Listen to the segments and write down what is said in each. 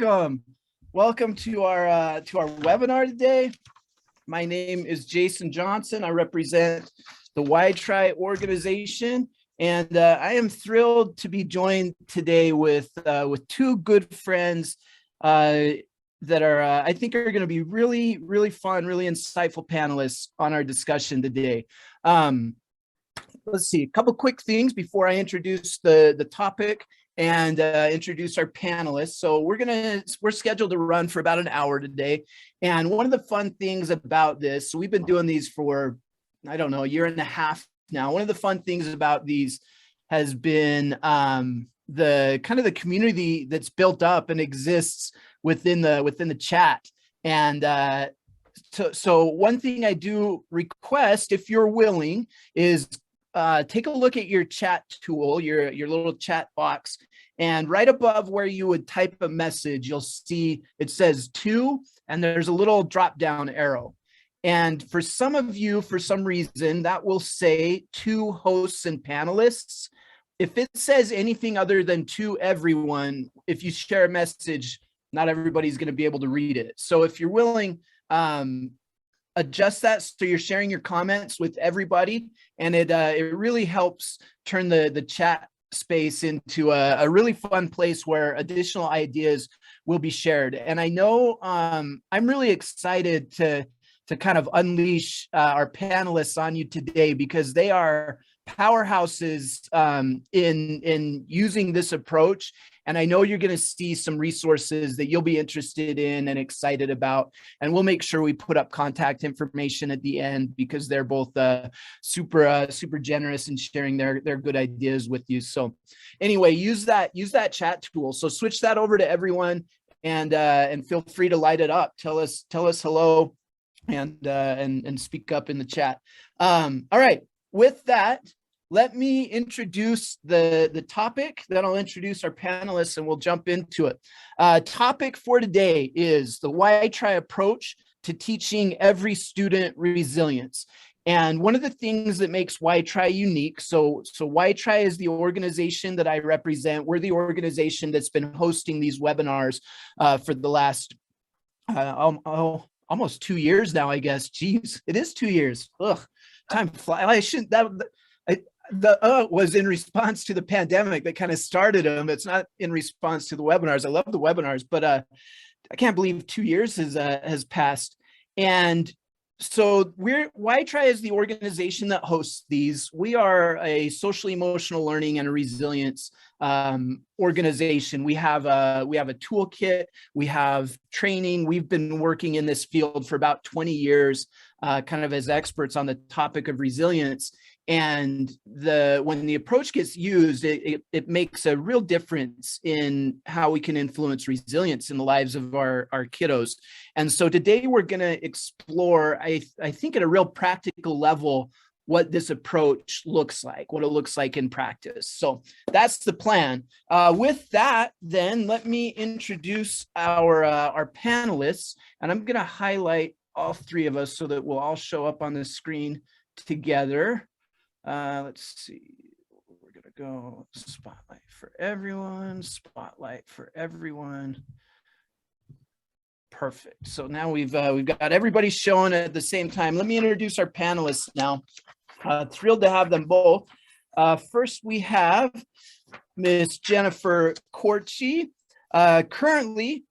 Welcome to our webinar today. My name is Jason Johnson. I represent the WhyTry organization, and I am thrilled to be joined today with two good friends that are I think are going to be really fun, really insightful panelists on our discussion today. Let's see, a couple quick things before I introduce the topic and introduce our panelists. So we're scheduled to run for about an hour today. And one of the fun things about this, so we've been doing these for, I don't know, a year and a half now. One of the fun things about these has been the kind of the community that's built up and exists within the chat. And so one thing I do request, if you're willing, is take a look at your chat tool, your little chat box, and right above where you would type a message, you'll see it says to, and there's a little drop down arrow. And for some of you, for some reason, that will say to hosts and panelists. If it says anything other than to everyone, if you share a message, not everybody's going to be able to read it. So if you're willing, adjust that so you're sharing your comments with everybody, and it really helps turn the chat space into a really fun place where additional ideas will be shared. And I know I'm really excited to kind of unleash our panelists on you today, because they are powerhouses in using this approach. And I know you're going to see some resources that you'll be interested in and excited about. And we'll make sure we put up contact information at the end, because they're both super generous in sharing their good ideas with you. So anyway, use that chat tool. So switch that over to everyone, and feel free to light it up. Tell us hello, and speak up in the chat. All right. With that, let me introduce the topic, then I'll introduce our panelists and we'll jump into it. Topic for today is the WhyTry approach to teaching every student resilience. And one of the things that makes WhyTry unique, so WhyTry is the organization that I represent. We're the organization that's been hosting these webinars for the last almost 2 years now, I guess. Geez, it is 2 years. Ugh, time flies. I shouldn't, was in response to the pandemic that kind of started them. It's not in response to the webinars. I love the webinars, but I can't believe 2 years has passed. And so WhyTry is the organization that hosts these. We are a social emotional learning and resilience organization. We have a toolkit, we have training. We've been working in this field for about 20 years, kind of as experts on the topic of resilience. And when the approach gets used, it makes a real difference in how we can influence resilience in the lives of our kiddos. And so today we're going to explore, I think at a real practical level, what this approach looks like, what it looks like in practice. So that's the plan. With that, then let me introduce our panelists, and I'm going to highlight all three of us so that we'll all show up on the screen together. Let's see, we're gonna go spotlight for everyone, Perfect. So now we've got everybody showing at the same time. Let me introduce our panelists now. Thrilled to have them both. First, we have Miss Jennifer Kortge, currently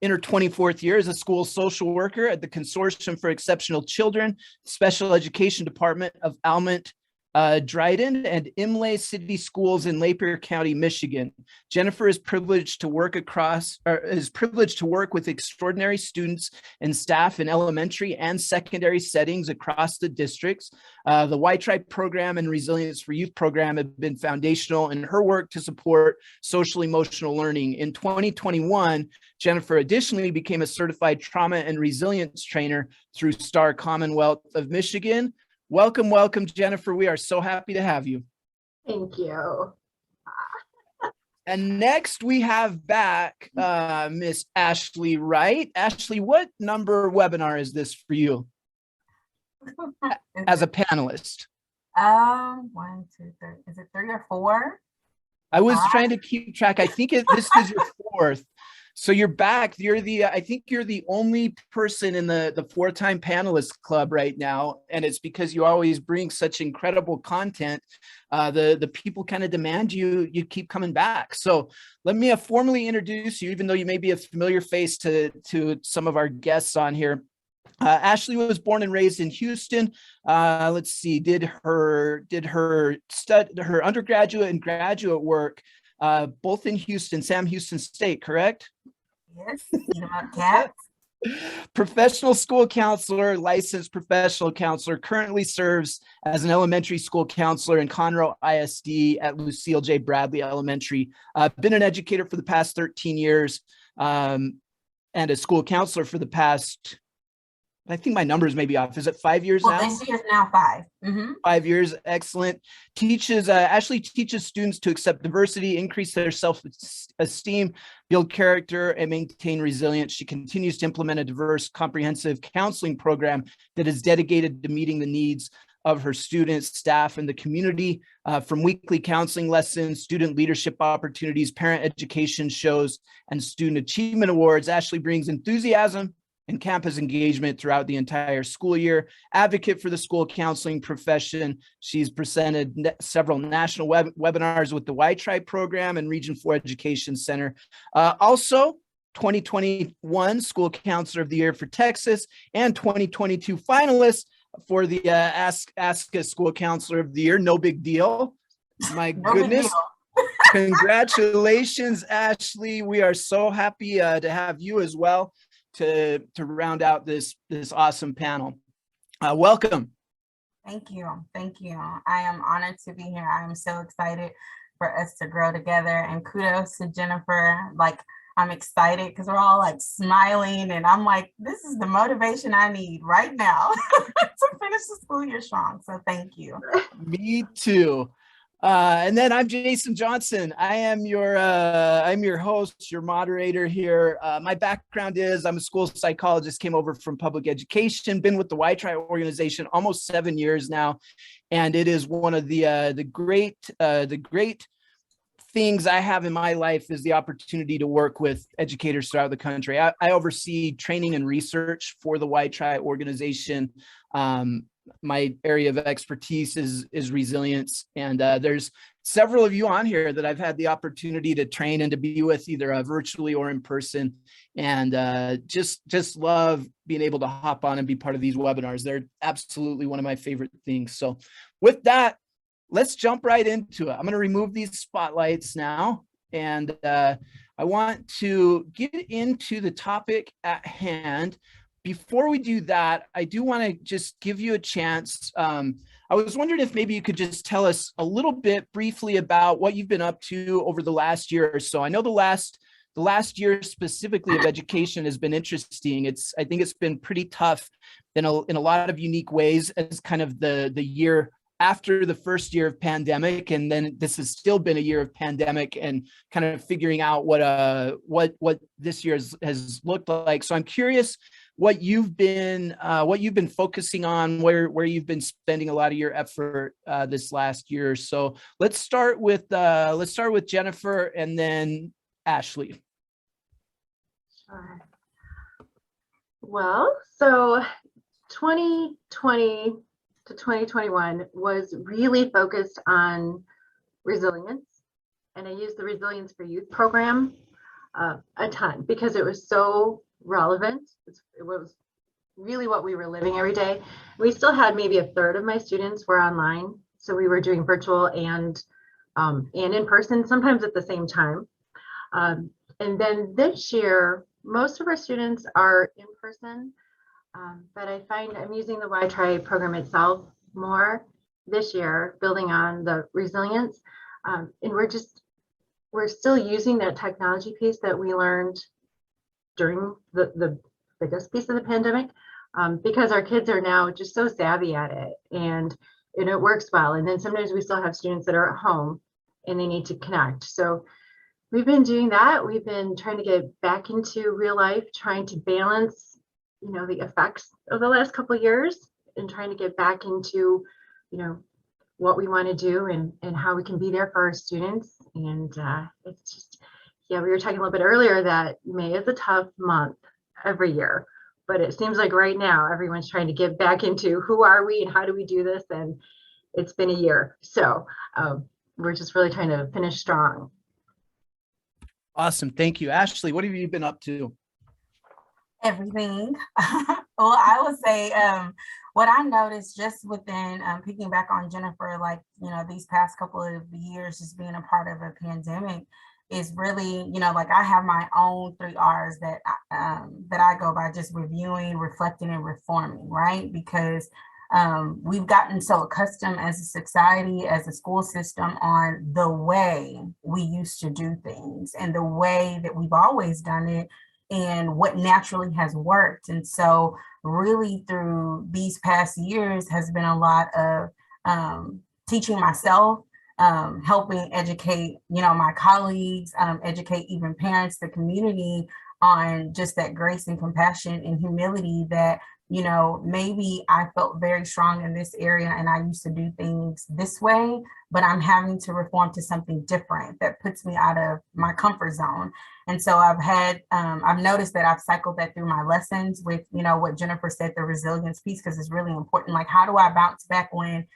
in her 24th year as a school social worker at the Consortium for Exceptional Children, Special Education Department of Almont, Dryden, and Imlay City Schools in Lapeer County, Michigan. Jennifer is privileged to work with extraordinary students and staff in elementary and secondary settings across the districts. The WhyTry Program and Resilience for Youth program have been foundational in her work to support social emotional learning. In 2021, Jennifer additionally became a certified trauma and resilience trainer through Starr Commonwealth of Michigan. Welcome, Jennifer. We are so happy to have you. Thank you. And next we have back Miss Ashley Wright. Ashley, what number webinar is this for you as a panelist? 1, 2, 3. Is it 3 or 4? I was trying to keep track. I think this is your fourth. So you're back. I think you're the only person in the four-time panelist club right now. And it's because you always bring such incredible content. The people kind of demand you keep coming back. So let me formally introduce you, even though you may be a familiar face to some of our guests on here. Ashley was born and raised in Houston. Let's see, did her undergraduate and graduate work both in Houston, Sam Houston State, correct? Yes, you know about cats. Professional school counselor, licensed professional counselor, currently serves as an elementary school counselor in Conroe ISD at Lucille J. Bradley Elementary. Been an educator for the past 13 years and a school counselor for the past, I think my numbers may be off. Is it 5 years now? This year's now 5. Mm-hmm. 5 years, excellent. Ashley teaches students to accept diversity, increase their self-esteem, build character, and maintain resilience. She continues to implement a diverse, comprehensive counseling program that is dedicated to meeting the needs of her students, staff, and the community, from weekly counseling lessons, student leadership opportunities, parent education shows, and student achievement awards. Ashley brings enthusiasm and campus engagement throughout the entire school year. Advocate for the school counseling profession. She's presented several national webinars with the WhyTry Program and Region 4 Education Center. Also, 2021 School Counselor of the Year for Texas and 2022 finalist for the Ask a School Counselor of the Year. No big deal. My goodness. Congratulations, Ashley. We are so happy to have you as well to round out this awesome panel. Welcome. Thank you. I am honored to be here. I am so excited for us to grow together, and kudos to Jennifer. Like, I'm excited because we're all like smiling, and I'm like, this is the motivation I need right now to finish the school year strong. So thank you. Me too. And then I'm Jason Johnson. I'm your host, your moderator here. My background is I'm a school psychologist, came over from public education, been with the WhyTry organization almost 7 years now. And it is one of the great things I have in my life is the opportunity to work with educators throughout the country. I oversee training and research for the WhyTry organization. My area of expertise is resilience, and there's several of you on here that I've had the opportunity to train and to be with either virtually or in person, and just love being able to hop on and be part of these webinars. They're absolutely one of my favorite things. So with that, let's jump right into it. I'm going to remove these spotlights now, and I want to get into the topic at hand. Before we do that, I do want to just give you a chance. I was wondering if maybe you could just tell us a little bit briefly about what you've been up to over the last year or so. I know the last year specifically of education has been interesting. I think it's been pretty tough in a lot of unique ways as kind of the year after the first year of pandemic, and then this has still been a year of pandemic and kind of figuring out what this year has looked like. So I'm curious what you've been focusing on, where you've been spending a lot of your effort this last year. So let's start with Jennifer and then Ashley. Sure. Well, so 2020 to 2021 was really focused on resilience, and I used the Resilience for Youth program a ton because it was so relevant. It was really what we were living every day. We still had maybe a third of my students were online, so we were doing virtual and in person, sometimes at the same time. And then this year, most of our students are in person, but I find I'm using the WhyTry program itself more this year, building on the resilience, and we're still using that technology piece that we learned during the biggest piece of the pandemic, because our kids are now just so savvy at it, and it works well. And then sometimes we still have students that are at home and they need to connect. So we've been doing that. We've been trying to get back into real life, trying to balance, the effects of the last couple of years, and trying to get back into, what we want to do and how we can be there for our students. And it's Yeah, we were talking a little bit earlier that May is a tough month every year, but it seems like right now everyone's trying to get back into who are we and how do we do this, and it's been a year. So we're just really trying to finish strong. Awesome. Thank you. Ashley, what have you been up to? Everything. Well, I would say what I noticed just within picking back on Jennifer, like, you know, these past couple of years, just being a part of a pandemic is really, you know, like I have my own 3 R's that I go by, just reviewing, reflecting, and reforming, right? Because we've gotten so accustomed as a society, as a school system, on the way we used to do things and the way that we've always done it and what naturally has worked. And so really through these past years has been a lot of teaching myself, helping educate, you know, my colleagues, educate even parents, the community, on just that grace and compassion and humility that, you know, maybe I felt very strong in this area and I used to do things this way, but I'm having to reform to something different that puts me out of my comfort zone. And so I've noticed that I've cycled that through my lessons with, you know, what Jennifer said, the resilience piece, because it's really important. Like, how do I bounce back when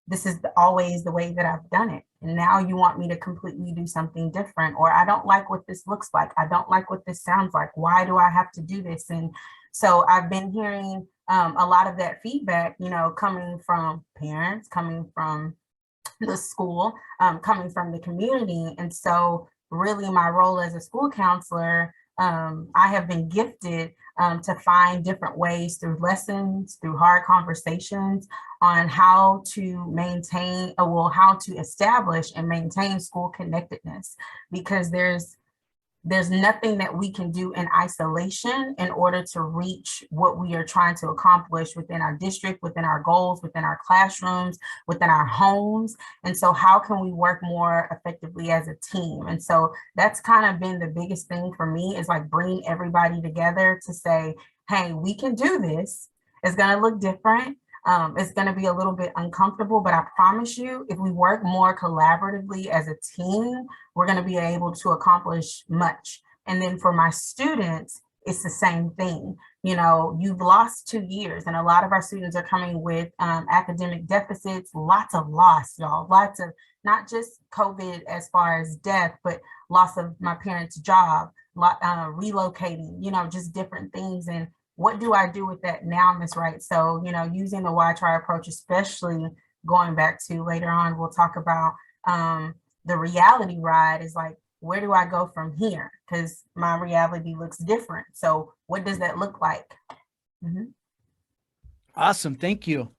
this is always the way that I've done it? And now you want me to completely do something different, or I don't like what this looks like. I don't like what this sounds like. Why do I have to do this? And so I've been hearing a lot of that feedback, you know, coming from parents, coming from the school, coming from the community. And so really my role as a school counselor, I have been gifted to find different ways through lessons, through hard conversations on how to maintain, how to establish and maintain school connectedness, because there's nothing that we can do in isolation in order to reach what we are trying to accomplish within our district, within our goals, within our classrooms, within our homes. And so how can we work more effectively as a team? And so that's kind of been the biggest thing for me, is like bringing everybody together to say, hey, we can do this. It's going to look different. It's going to be a little bit uncomfortable, but I promise you, if we work more collaboratively as a team, we're going to be able to accomplish much. And then for my students, it's the same thing. You know, you've lost 2 years, and a lot of our students are coming with academic deficits, lots of loss, y'all, lots of not just COVID as far as death, but loss of my parents' job, relocating, you know, just different things. And what do I do with that now, Ms. Wright? So, you know, using the WhyTry approach, especially going back to later on, we'll talk about the reality ride, is like, where do I go from here? Because my reality looks different. So what does that look like? Mm-hmm. Awesome. Thank you.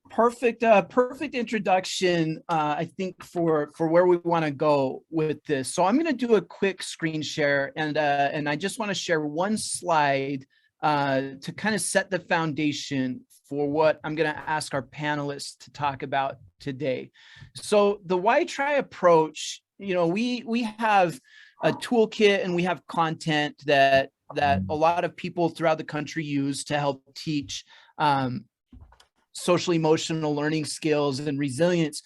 Perfect introduction, I think, for where we want to go with this. So I'm going to do a quick screen share, and I just want to share one slide to kind of set the foundation for what I'm going to ask our panelists to talk about today. So the WhyTry approach, you know, we have a toolkit and we have content that a lot of people throughout the country use to help teach social emotional learning skills and resilience.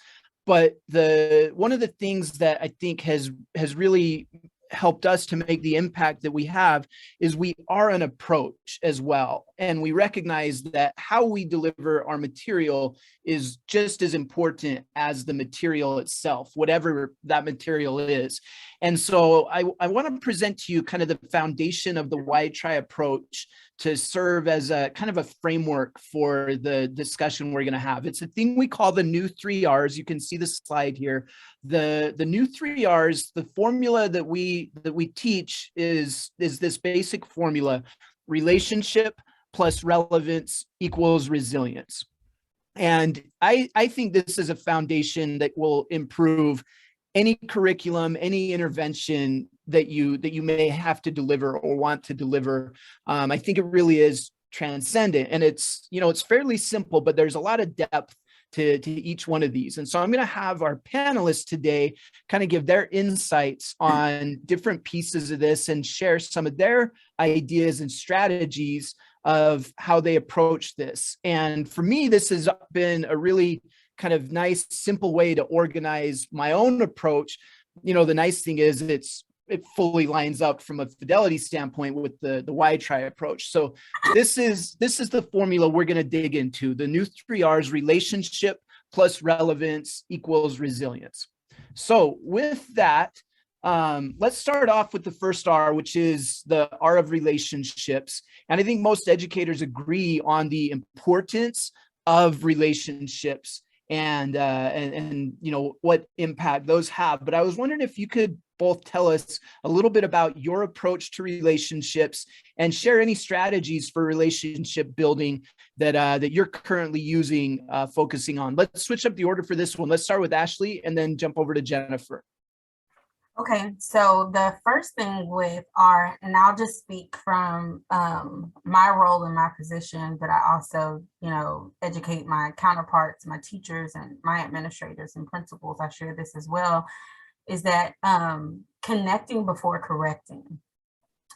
But one of the things that I think has really helped us to make the impact that we have is we are an approach as well. And we recognize that how we deliver our material is just as important as the material itself, whatever that material is. And so I want to present to you kind of the foundation of the WhyTry approach to serve as a kind of a framework for the discussion we're going to have. It's a thing we call the new 3 R's. You can see the slide here. The new 3 R's, the formula that we teach is this basic formula: relationship plus relevance equals resilience. And I think this is a foundation that will improve any curriculum, any intervention that you may have to deliver or want to deliver. I think it really is transcendent, and it's, you know, it's fairly simple, but there's a lot of depth to each one of these. And so I'm going to have our panelists today kind of give their insights on different pieces of this and share some of their ideas and strategies of how they approach this. And for me, this has been a really kind of nice, simple way to organize my own approach. You know, the nice thing is it fully lines up from a fidelity standpoint with the WhyTry approach. So this is the formula we're going to dig into. The new 3 R's: relationship plus relevance equals resilience. So with that, let's start off with the first R, which is the R of relationships. And I think most educators agree on the importance of relationships and you know, what impact those have. But I was wondering if you could both tell us a little bit about your approach to relationships and share any strategies for relationship building that that you're currently using, focusing on. Let's switch up the order for this one. Let's start with Ashley and then jump over to Jennifer. Okay, so the first thing with our, and I'll just speak from my role and my position, but I also, you know, educate my counterparts, my teachers and my administrators and principals. I share this as well, is that connecting before correcting.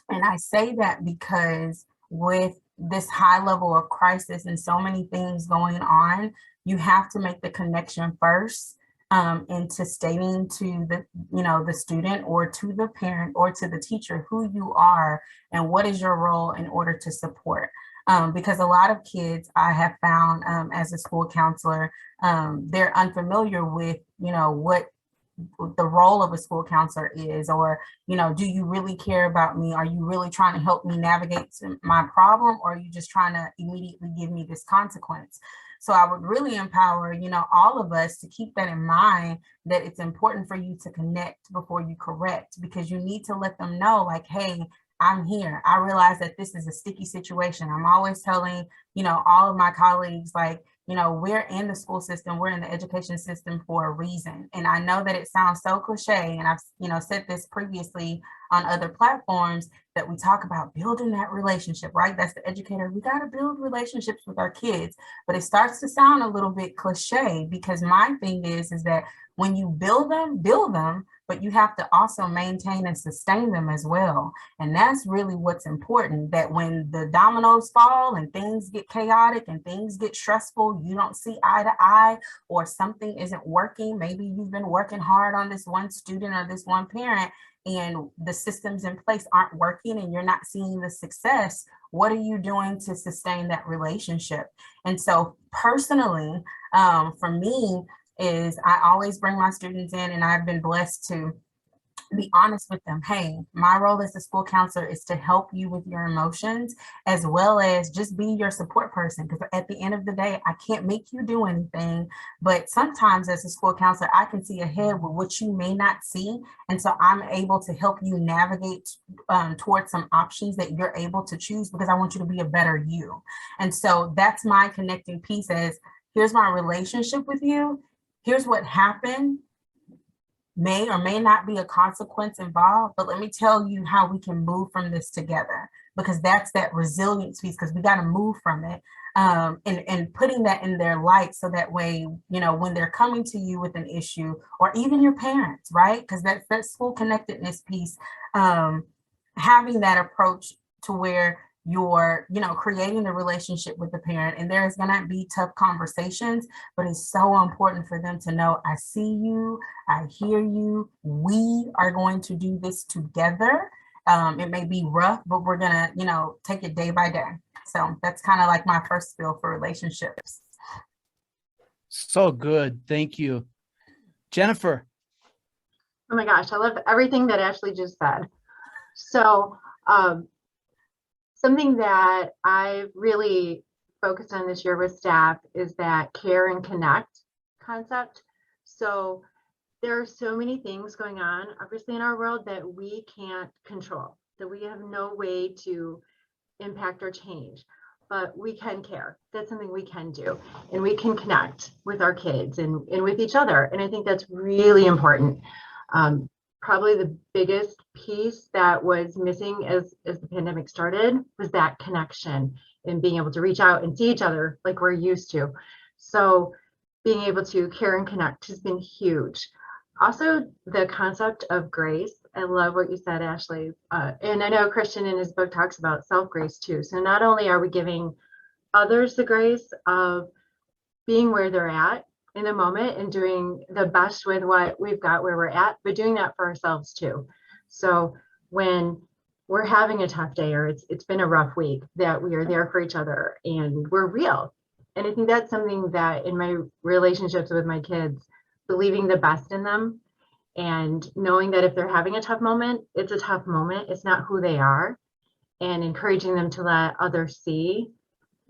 And I say that because with this high level of crisis and so many things going on, you have to make the connection first. Into stating to the, you know, the student or to the parent or to the teacher who you are and what is your role in order to support. Because a lot of kids I have found as a school counselor, they're unfamiliar with, you know, what the role of a school counselor is, or, you know, do you really care about me? Are you really trying to help me navigate my problem? Or are you just trying to immediately give me this consequence? So I would really empower, you know, all of us to keep that in mind, that it's important for you to connect before you correct, because you need to let them know, like, hey, I'm here. I realize that this is a sticky situation. I'm always telling, you know, all of my colleagues, like, you know, we're in the school system, we're in the education system for a reason. And I know that it sounds so cliche, and I've, you know, said this previously on other platforms, that we talk about building that relationship, right? That's the educator. We got to build relationships with our kids, but it starts to sound a little bit cliche, because my thing is that when you build them, but you have to also maintain and sustain them as well. And that's really what's important, that when the dominoes fall and things get chaotic and things get stressful, you don't see eye to eye, or something isn't working. Maybe you've been working hard on this one student or this one parent, and the systems in place aren't working and you're not seeing the success. What are you doing to sustain that relationship? And so personally, for me, is I always bring my students in, and I've been blessed to be honest with them. Hey, my role as a school counselor is to help you with your emotions, as well as just be your support person. Because at the end of the day, I can't make you do anything, but sometimes as a school counselor, I can see ahead with what you may not see. And so I'm able to help you navigate towards some options that you're able to choose, because I want you to be a better you. And so that's my connecting piece, as here's my relationship with you. Here's what happened. May or may not be a consequence involved, but let me tell you how we can move from this together, because that's that resilience piece, because we got to move from it, and putting that in their light, so that way, you know, when they're coming to you with an issue, or even your parents, right? Because that's that school connectedness piece, having that approach to where you're, you know, creating the relationship with the parent, and there's going to be tough conversations, but it's so important for them to know, I see you, I hear you, we are going to do this together. It may be rough, but we're going to, you know, take it day by day. So that's kind of like my first spiel for relationships. So good. Thank you. Jennifer. Oh my gosh, I love everything that Ashley just said. So, something that I've really focused on this year with staff is that care and connect concept. So there are so many things going on, obviously, in our world that we can't control, that we have no way to impact or change, but we can care. That's something we can do, and we can connect with our kids and with each other. And I think that's really important. Probably the biggest piece that was missing as the pandemic started was that connection, and being able to reach out and see each other like we're used to. So being able to care and connect has been huge. Also, the concept of grace. I love what you said, Ashley. And I know Christian in his book talks about self-grace too. So not only are we giving others the grace of being where they're at in the moment and doing the best with what we've got where we're at, but doing that for ourselves too. So when we're having a tough day or it's been a rough week, that we are there for each other and we're real. And I think that's something that in my relationships with my kids, believing the best in them and knowing that if they're having a tough moment, it's a tough moment. It's not who they are, and encouraging them to let others see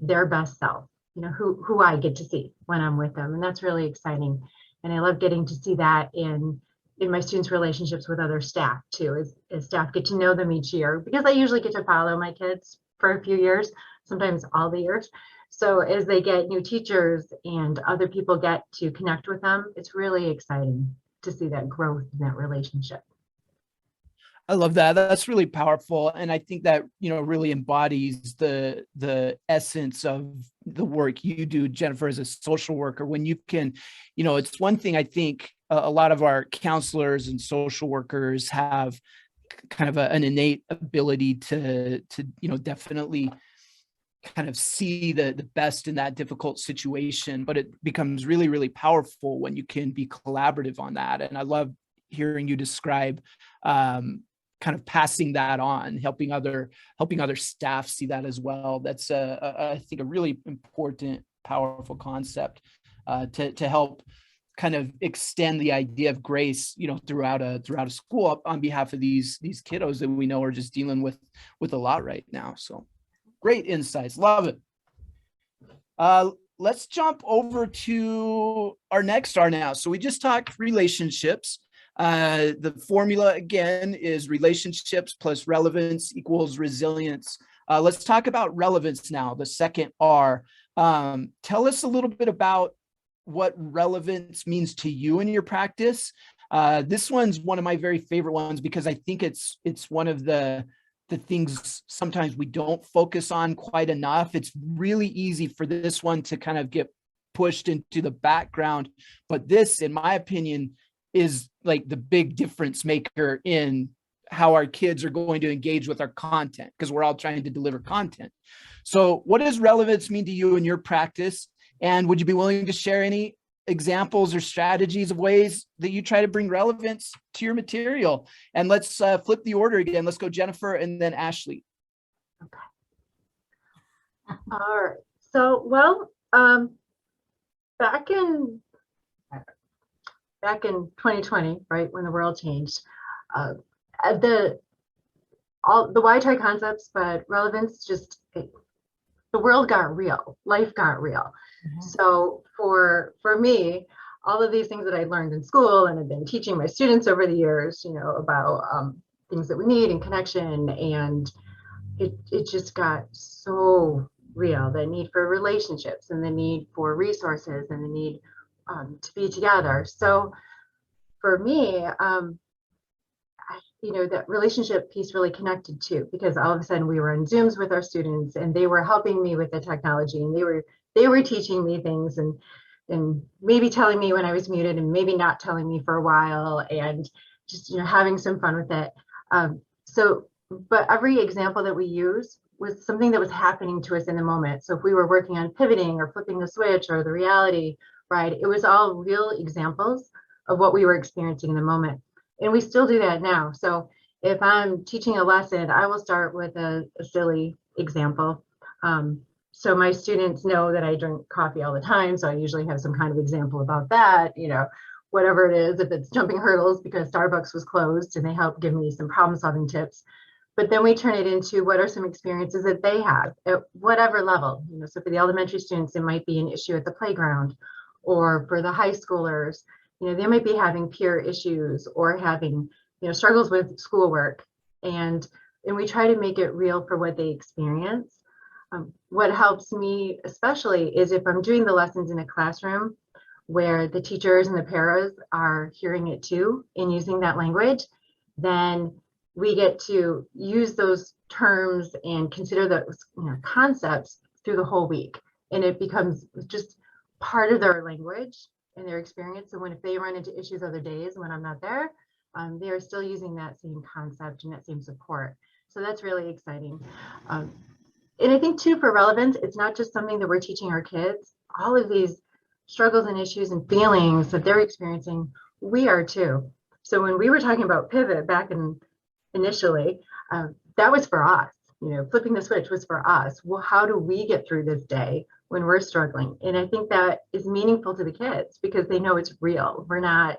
their best self, you know, who I get to see when I'm with them. And that's really exciting. And I love getting to see that in my students' relationships with other staff too, as staff get to know them each year, because I usually get to follow my kids for a few years, sometimes all the years. So as they get new teachers and other people get to connect with them, it's really exciting to see that growth in that relationship. I love that. That's really powerful. And I think that, you know, really embodies the essence of the work you do, Jennifer, as a social worker. When you can, you know, it's one thing I think a lot of our counselors and social workers have kind of an innate ability to, you know, definitely kind of see the best in that difficult situation, but it becomes really, really powerful when you can be collaborative on that. And I love hearing you describe kind of passing that on, helping other staff see that as well. That's I think a really important, powerful concept to help kind of extend the idea of grace, you know, throughout a school on behalf of these kiddos that we know are just dealing with a lot right now. So great insights, love it. Let's jump over to our next R now. So we just talked relationships. The formula again is relationships plus relevance equals resilience. Let's talk about relevance now, the second R. Tell us a little bit about what relevance means to you in your practice. This one's one of my very favorite ones because I think it's one of the things sometimes we don't focus on quite enough. It's really easy for this one to kind of get pushed into the background, but this, in my opinion, is like the big difference maker in how our kids are going to engage with our content, because we're all trying to deliver content. So what does relevance mean to you in your practice? And would you be willing to share any examples or strategies of ways that you try to bring relevance to your material? And let's flip the order again. Let's go Jennifer and then Ashley. Okay. All right. So, well, back in 2020, right, when the world changed, the WhyTry concepts, but relevance just, the world got real, life got real. Mm-hmm. So for me, all of these things that I learned in school and have been teaching my students over the years, you know, about things that we need and connection, and it just got so real, the need for relationships and the need for resources and the need to be together. So for me, you know, that relationship piece really connected too, because all of a sudden we were on Zooms with our students and they were helping me with the technology, and they were teaching me things and maybe telling me when I was muted and maybe not telling me for a while, and just, you know, having some fun with it. But every example that we use was something that was happening to us in the moment. So if we were working on pivoting or flipping the switch or the reality, right, it was all real examples of what we were experiencing in the moment. And we still do that now. So if I'm teaching a lesson, I will start with a silly example. So my students know that I drink coffee all the time. So I usually have some kind of example about that, you know, whatever it is, if it's jumping hurdles because Starbucks was closed, and they help give me some problem solving tips. But then we turn it into what are some experiences that they have at whatever level. You know, so for the elementary students, it might be an issue at the playground, or for the high schoolers, you know, they might be having peer issues or having, you know, struggles with schoolwork, and we try to make it real for what they experience. What helps me especially is if I'm doing the lessons in a classroom where the teachers and the paras are hearing it too and using that language, then we get to use those terms and consider those, you know, concepts through the whole week, and it becomes just part of their language and their experience. So if they run into issues other days when I'm not there, they are still using that same concept and that same support. So that's really exciting. And I think too, for relevance, it's not just something that we're teaching our kids. All of these struggles and issues and feelings that they're experiencing, we are too. So when we were talking about pivot back in initially, that was for us. Flipping the switch was for us. Well, how do we get through this day when we're struggling? And I think that is meaningful to the kids because they know it's real. We're not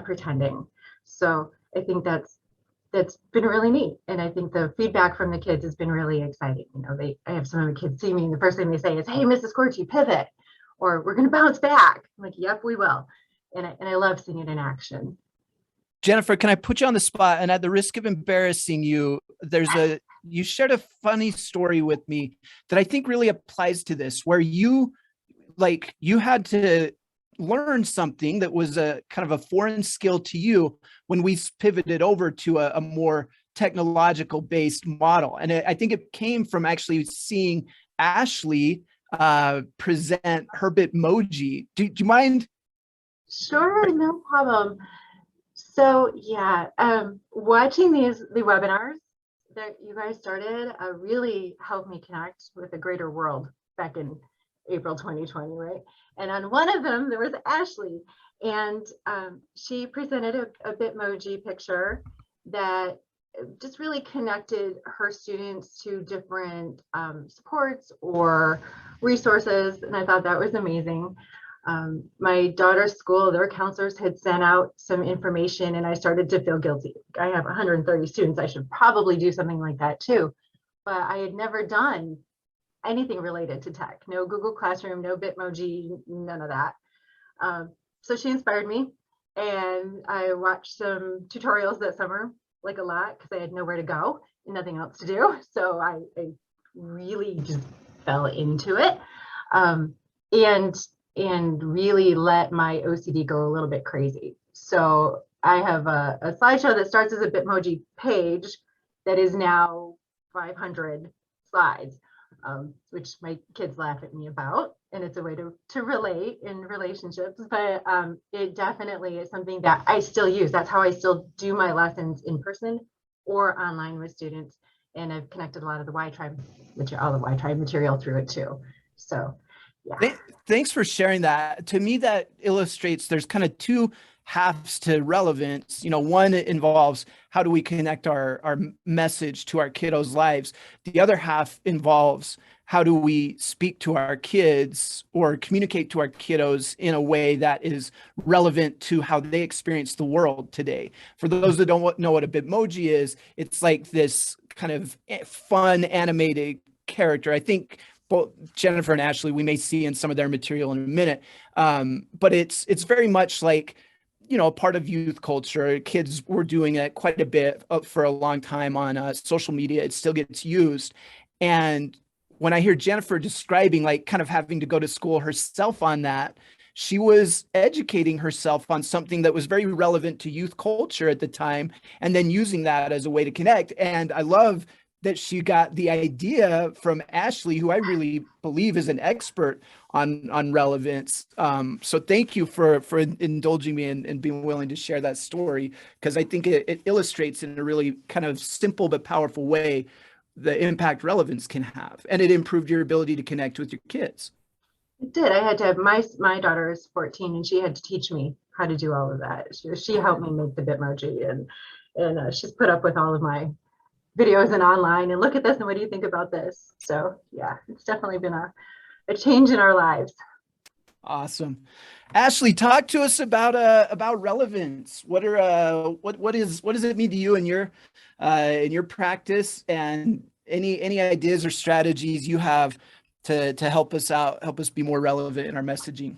pretending. So I think that's been really neat. And I think the feedback from the kids has been really exciting. I have some of the kids see me and the first thing they say is, "Hey, Mrs. Kortge, pivot," or "We're going to bounce back." I'm like, "Yep, we will." And I love seeing it in action. Jennifer, can I put you on the spot? And at the risk of embarrassing you, you shared a funny story with me that I think really applies to this, where you had to learn something that was a kind of a foreign skill to you when we pivoted over to a more technological based model. And I think it came from actually seeing Ashley present her Bitmoji. Do you mind? Sure, no problem. So yeah, watching the webinars that you guys started really helped me connect with a greater world back in April 2020, right? And on one of them, there was Ashley, and she presented a Bitmoji picture that just really connected her students to different supports or resources, and I thought that was amazing. My daughter's school, their counselors had sent out some information, and I started to feel guilty. I have 130 students. I should probably do something like that too. But I had never done anything related to tech. No Google Classroom, no Bitmoji, none of that. So she inspired me, and I watched some tutorials that summer, like a lot, because I had nowhere to go and nothing else to do. So I really just fell into it. And really let my OCD go a little bit crazy. So I have a slideshow that starts as a Bitmoji page that is now 500 slides, which my kids laugh at me about. And it's a way to relate in relationships, but it definitely is something that I still use. That's how I still do my lessons in person or online with students. And I've connected a lot of the WhyTry material, all the WhyTry material through it too. So yeah. Thanks for sharing that. To me, that illustrates there's kind of two halves to relevance. One involves how do we connect our message to our kiddos' lives. The other half involves how do we speak to our kids or communicate to our kiddos in a way that is relevant to how they experience the world today. For those that don't know what a Bitmoji is, it's like this kind of fun animated character. I think both Jennifer and Ashley, we may see in some of their material in a minute, but it's very much like, a part of youth culture. Kids were doing it quite a bit for a long time on social media. It still gets used. And when I hear Jennifer describing like kind of having to go to school herself on that, she was educating herself on something that was very relevant to youth culture at the time, and then using that as a way to connect. And I love that she got the idea from Ashley, who I really believe is an expert on relevance. So thank you for indulging me and being willing to share that story, because I think it illustrates in a really kind of simple but powerful way the impact relevance can have. And it improved your ability to connect with your kids. It did. I had to have my daughter is 14, and she had to teach me how to do all of that. She helped me make the Bitmoji, and she's put up with all of my videos and online and look at this and what do you think about this? So yeah, it's definitely been a change in our lives. Awesome. Ashley, talk to us about relevance. What does it mean to you in your practice, and any ideas or strategies you have to help us out, help us be more relevant in our messaging?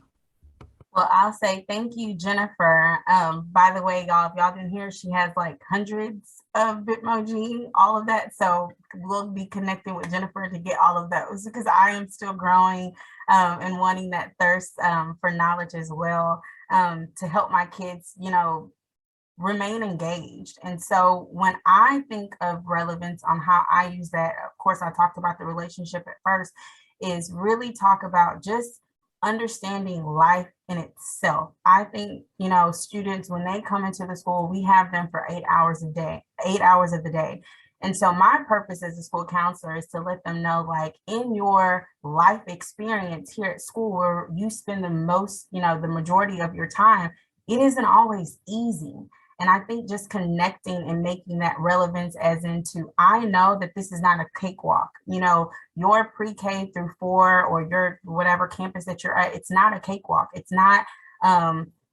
Well, I'll say thank you, Jennifer. By the way, y'all, if y'all didn't hear, she has like hundreds of Bitmoji, all of that. So we'll be connecting with Jennifer to get all of those, because I am still growing and wanting that thirst for knowledge as well, to help my kids, remain engaged. And so when I think of relevance on how I use that, of course, I talked about the relationship at first, is really talk about just understanding life in itself. I think, students, when they come into the school, we have them for 8 hours of the day. And so my purpose as a school counselor is to let them know, like, in your life experience here at school, where you spend the most, the majority of your time, it isn't always easy. And I think just connecting and making that relevance as into, I know that this is not a cakewalk. You know, your pre-K through 4 or your whatever campus that you're at, it's not a cakewalk. It's not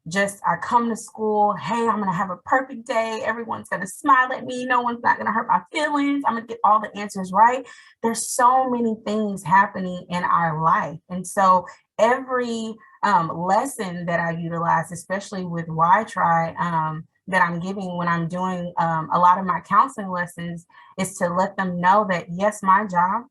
just I come to school, hey, I'm gonna have a perfect day. Everyone's gonna smile at me. No one's not gonna hurt my feelings. I'm gonna get all the answers right. There's so many things happening in our life. And so every lesson that I utilize, especially with WhyTry, that I'm giving when I'm doing a lot of my counseling lessons, is to let them know that yes, my job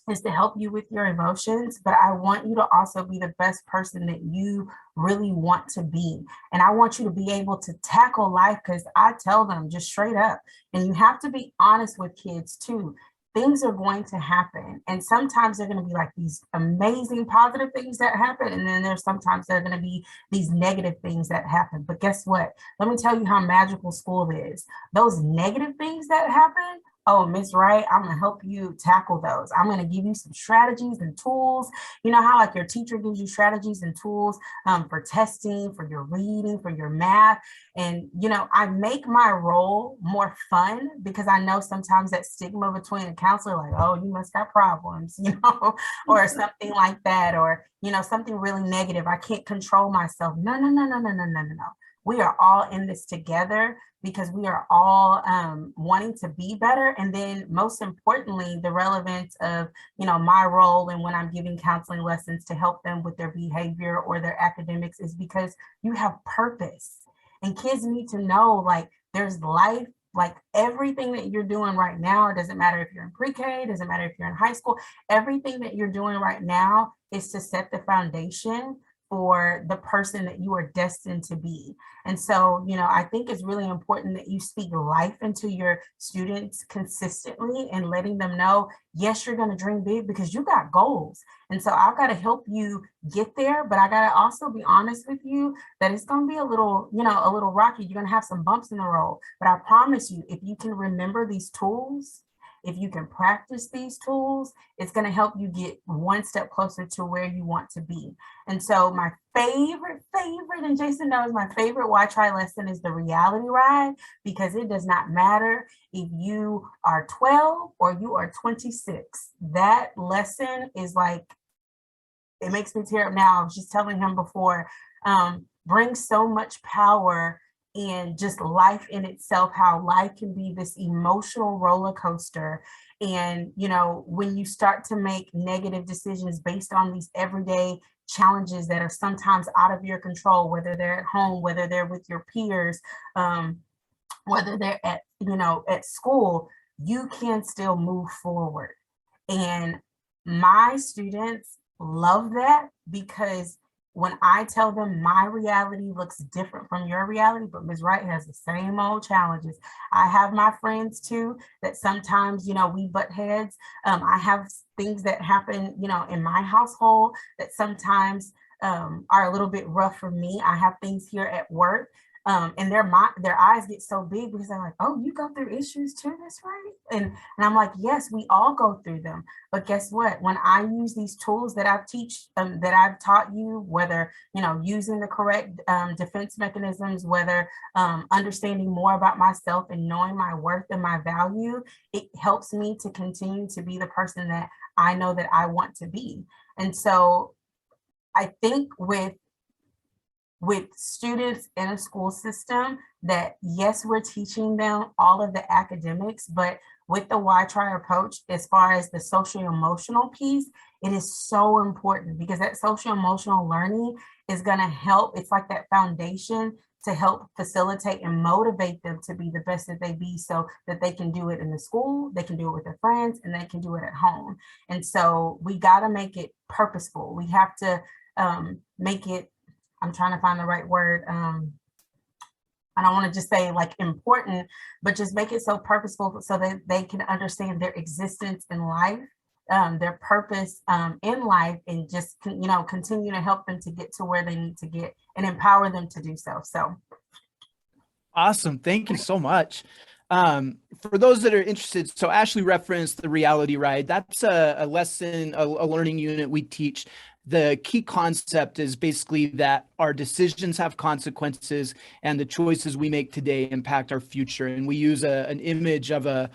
is to help you with your emotions, but I want you to also be the best person that you really want to be. And I want you to be able to tackle life, because I tell them just straight up, and you have to be honest with kids too. Things are going to happen. And sometimes they're going to be like these amazing positive things that happen. And then there's sometimes they're going to be these negative things that happen. But guess what? Let me tell you how magical school is. Those negative things that happen, oh, Miss Wright, I'm gonna help you tackle those. I'm gonna give you some strategies and tools. You know how like your teacher gives you strategies and tools for testing, for your reading, for your math. And, you know, I make my role more fun, because I know sometimes that stigma between a counselor, like, oh, you must have problems, you know, or something like that, or, you know, something really negative. I can't control myself. No, no, no, no, no, no, no, no, no. We are all in this together, because we are all wanting to be better. And then most importantly, the relevance of, you know, my role and when I'm giving counseling lessons to help them with their behavior or their academics is because you have purpose. And kids need to know, like, there's life, like everything that you're doing right now. It doesn't matter if you're in pre-K, it doesn't matter if you're in high school, everything that you're doing right now is to set the foundation for the person that you are destined to be. And so, you know, I think it's really important that you speak life into your students consistently and letting them know, yes, you're going to dream big because you got goals. And so I've got to help you get there, but I got to also be honest with you that it's going to be a little, you know, a little rocky. You're going to have some bumps in the road, but I promise you, if you can remember these tools, if you can practice these tools, it's going to help you get one step closer to where you want to be. And so my favorite, and Jason knows my favorite WhyTry lesson is the reality ride, because it does not matter if you are 12 or you are 26. That lesson is like, it makes me tear up now. I was just telling him before, brings so much power and just life in itself, how life can be this emotional roller coaster. And, you know, when you start to make negative decisions based on these everyday challenges that are sometimes out of your control, whether they're at home, whether they're with your peers, whether they're at, you know, at school, you can still move forward. And my students love that, because when I tell them my reality looks different from your reality, but Ms. Wright has the same old challenges. I have my friends too, that sometimes, you know, we butt heads. I have things that happen, you know, in my household that sometimes are a little bit rough for me. I have things here at work. And their eyes get so big because they're like, oh, you go through issues too, Miss Wright? And I'm like, yes, we all go through them. But guess what? When I use these tools that I've taught you, whether, you know, using the correct defense mechanisms, whether understanding more about myself and knowing my worth and my value, it helps me to continue to be the person that I know that I want to be. And so I think with students in a school system, that yes, we're teaching them all of the academics, but with the WhyTry approach, as far as the social emotional piece, it is so important, because that social emotional learning is going to help. It's like that foundation to help facilitate and motivate them to be the best that they be, so that they can do it in the school, they can do it with their friends, and they can do it at home. And so we got to make it purposeful. We have to make it, I'm trying to find the right word. I don't want to just say like important, but just make it so purposeful so that they can understand their existence in life, their purpose in life, and just, you know, continue to help them to get to where they need to get and empower them to do so. So awesome. Thank you so much. For those that are interested, so Ashley referenced the reality ride. That's a lesson, a learning unit we teach the key concept is basically that our decisions have consequences and the choices we make today impact our future. And we use an image of a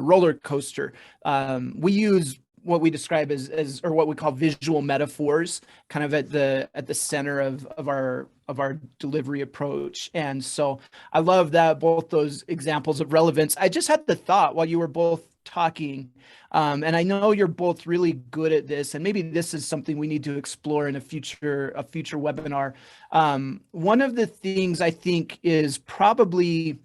roller coaster. We use what we describe as or what we call visual metaphors, kind of at the center of our delivery approach. And so I love that, both those examples of relevance. I just had the thought while you were both talking, and I know you're both really good at this, and maybe this is something we need to explore in a future webinar. One of the things I think is probably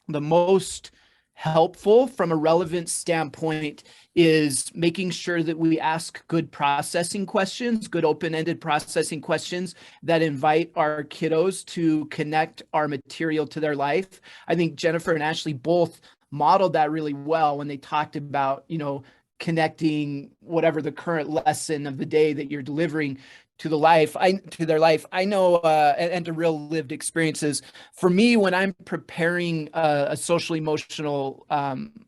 the most helpful from a relevance standpoint is making sure that we ask good processing questions, good open-ended processing questions that invite our kiddos to connect our material to their life. I think Jennifer and Ashley both modeled that really well when they talked about, connecting whatever the current lesson of the day that you're delivering to their life. I know, and to real lived experiences. For me, when I'm preparing a social emotional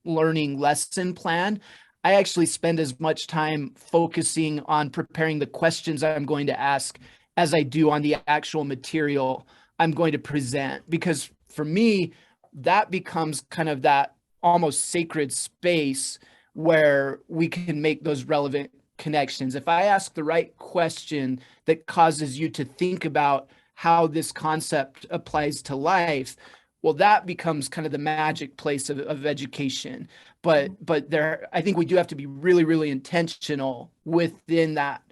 learning lesson plan, I actually spend as much time focusing on preparing the questions I'm going to ask as I do on the actual material I'm going to present. Because for me, that becomes kind of that almost sacred space where we can make those relevant connections. If I ask the right question that causes you to think about how this concept applies to life, well, that becomes kind of the magic place of education. But there, I think we do have to be really, really intentional within that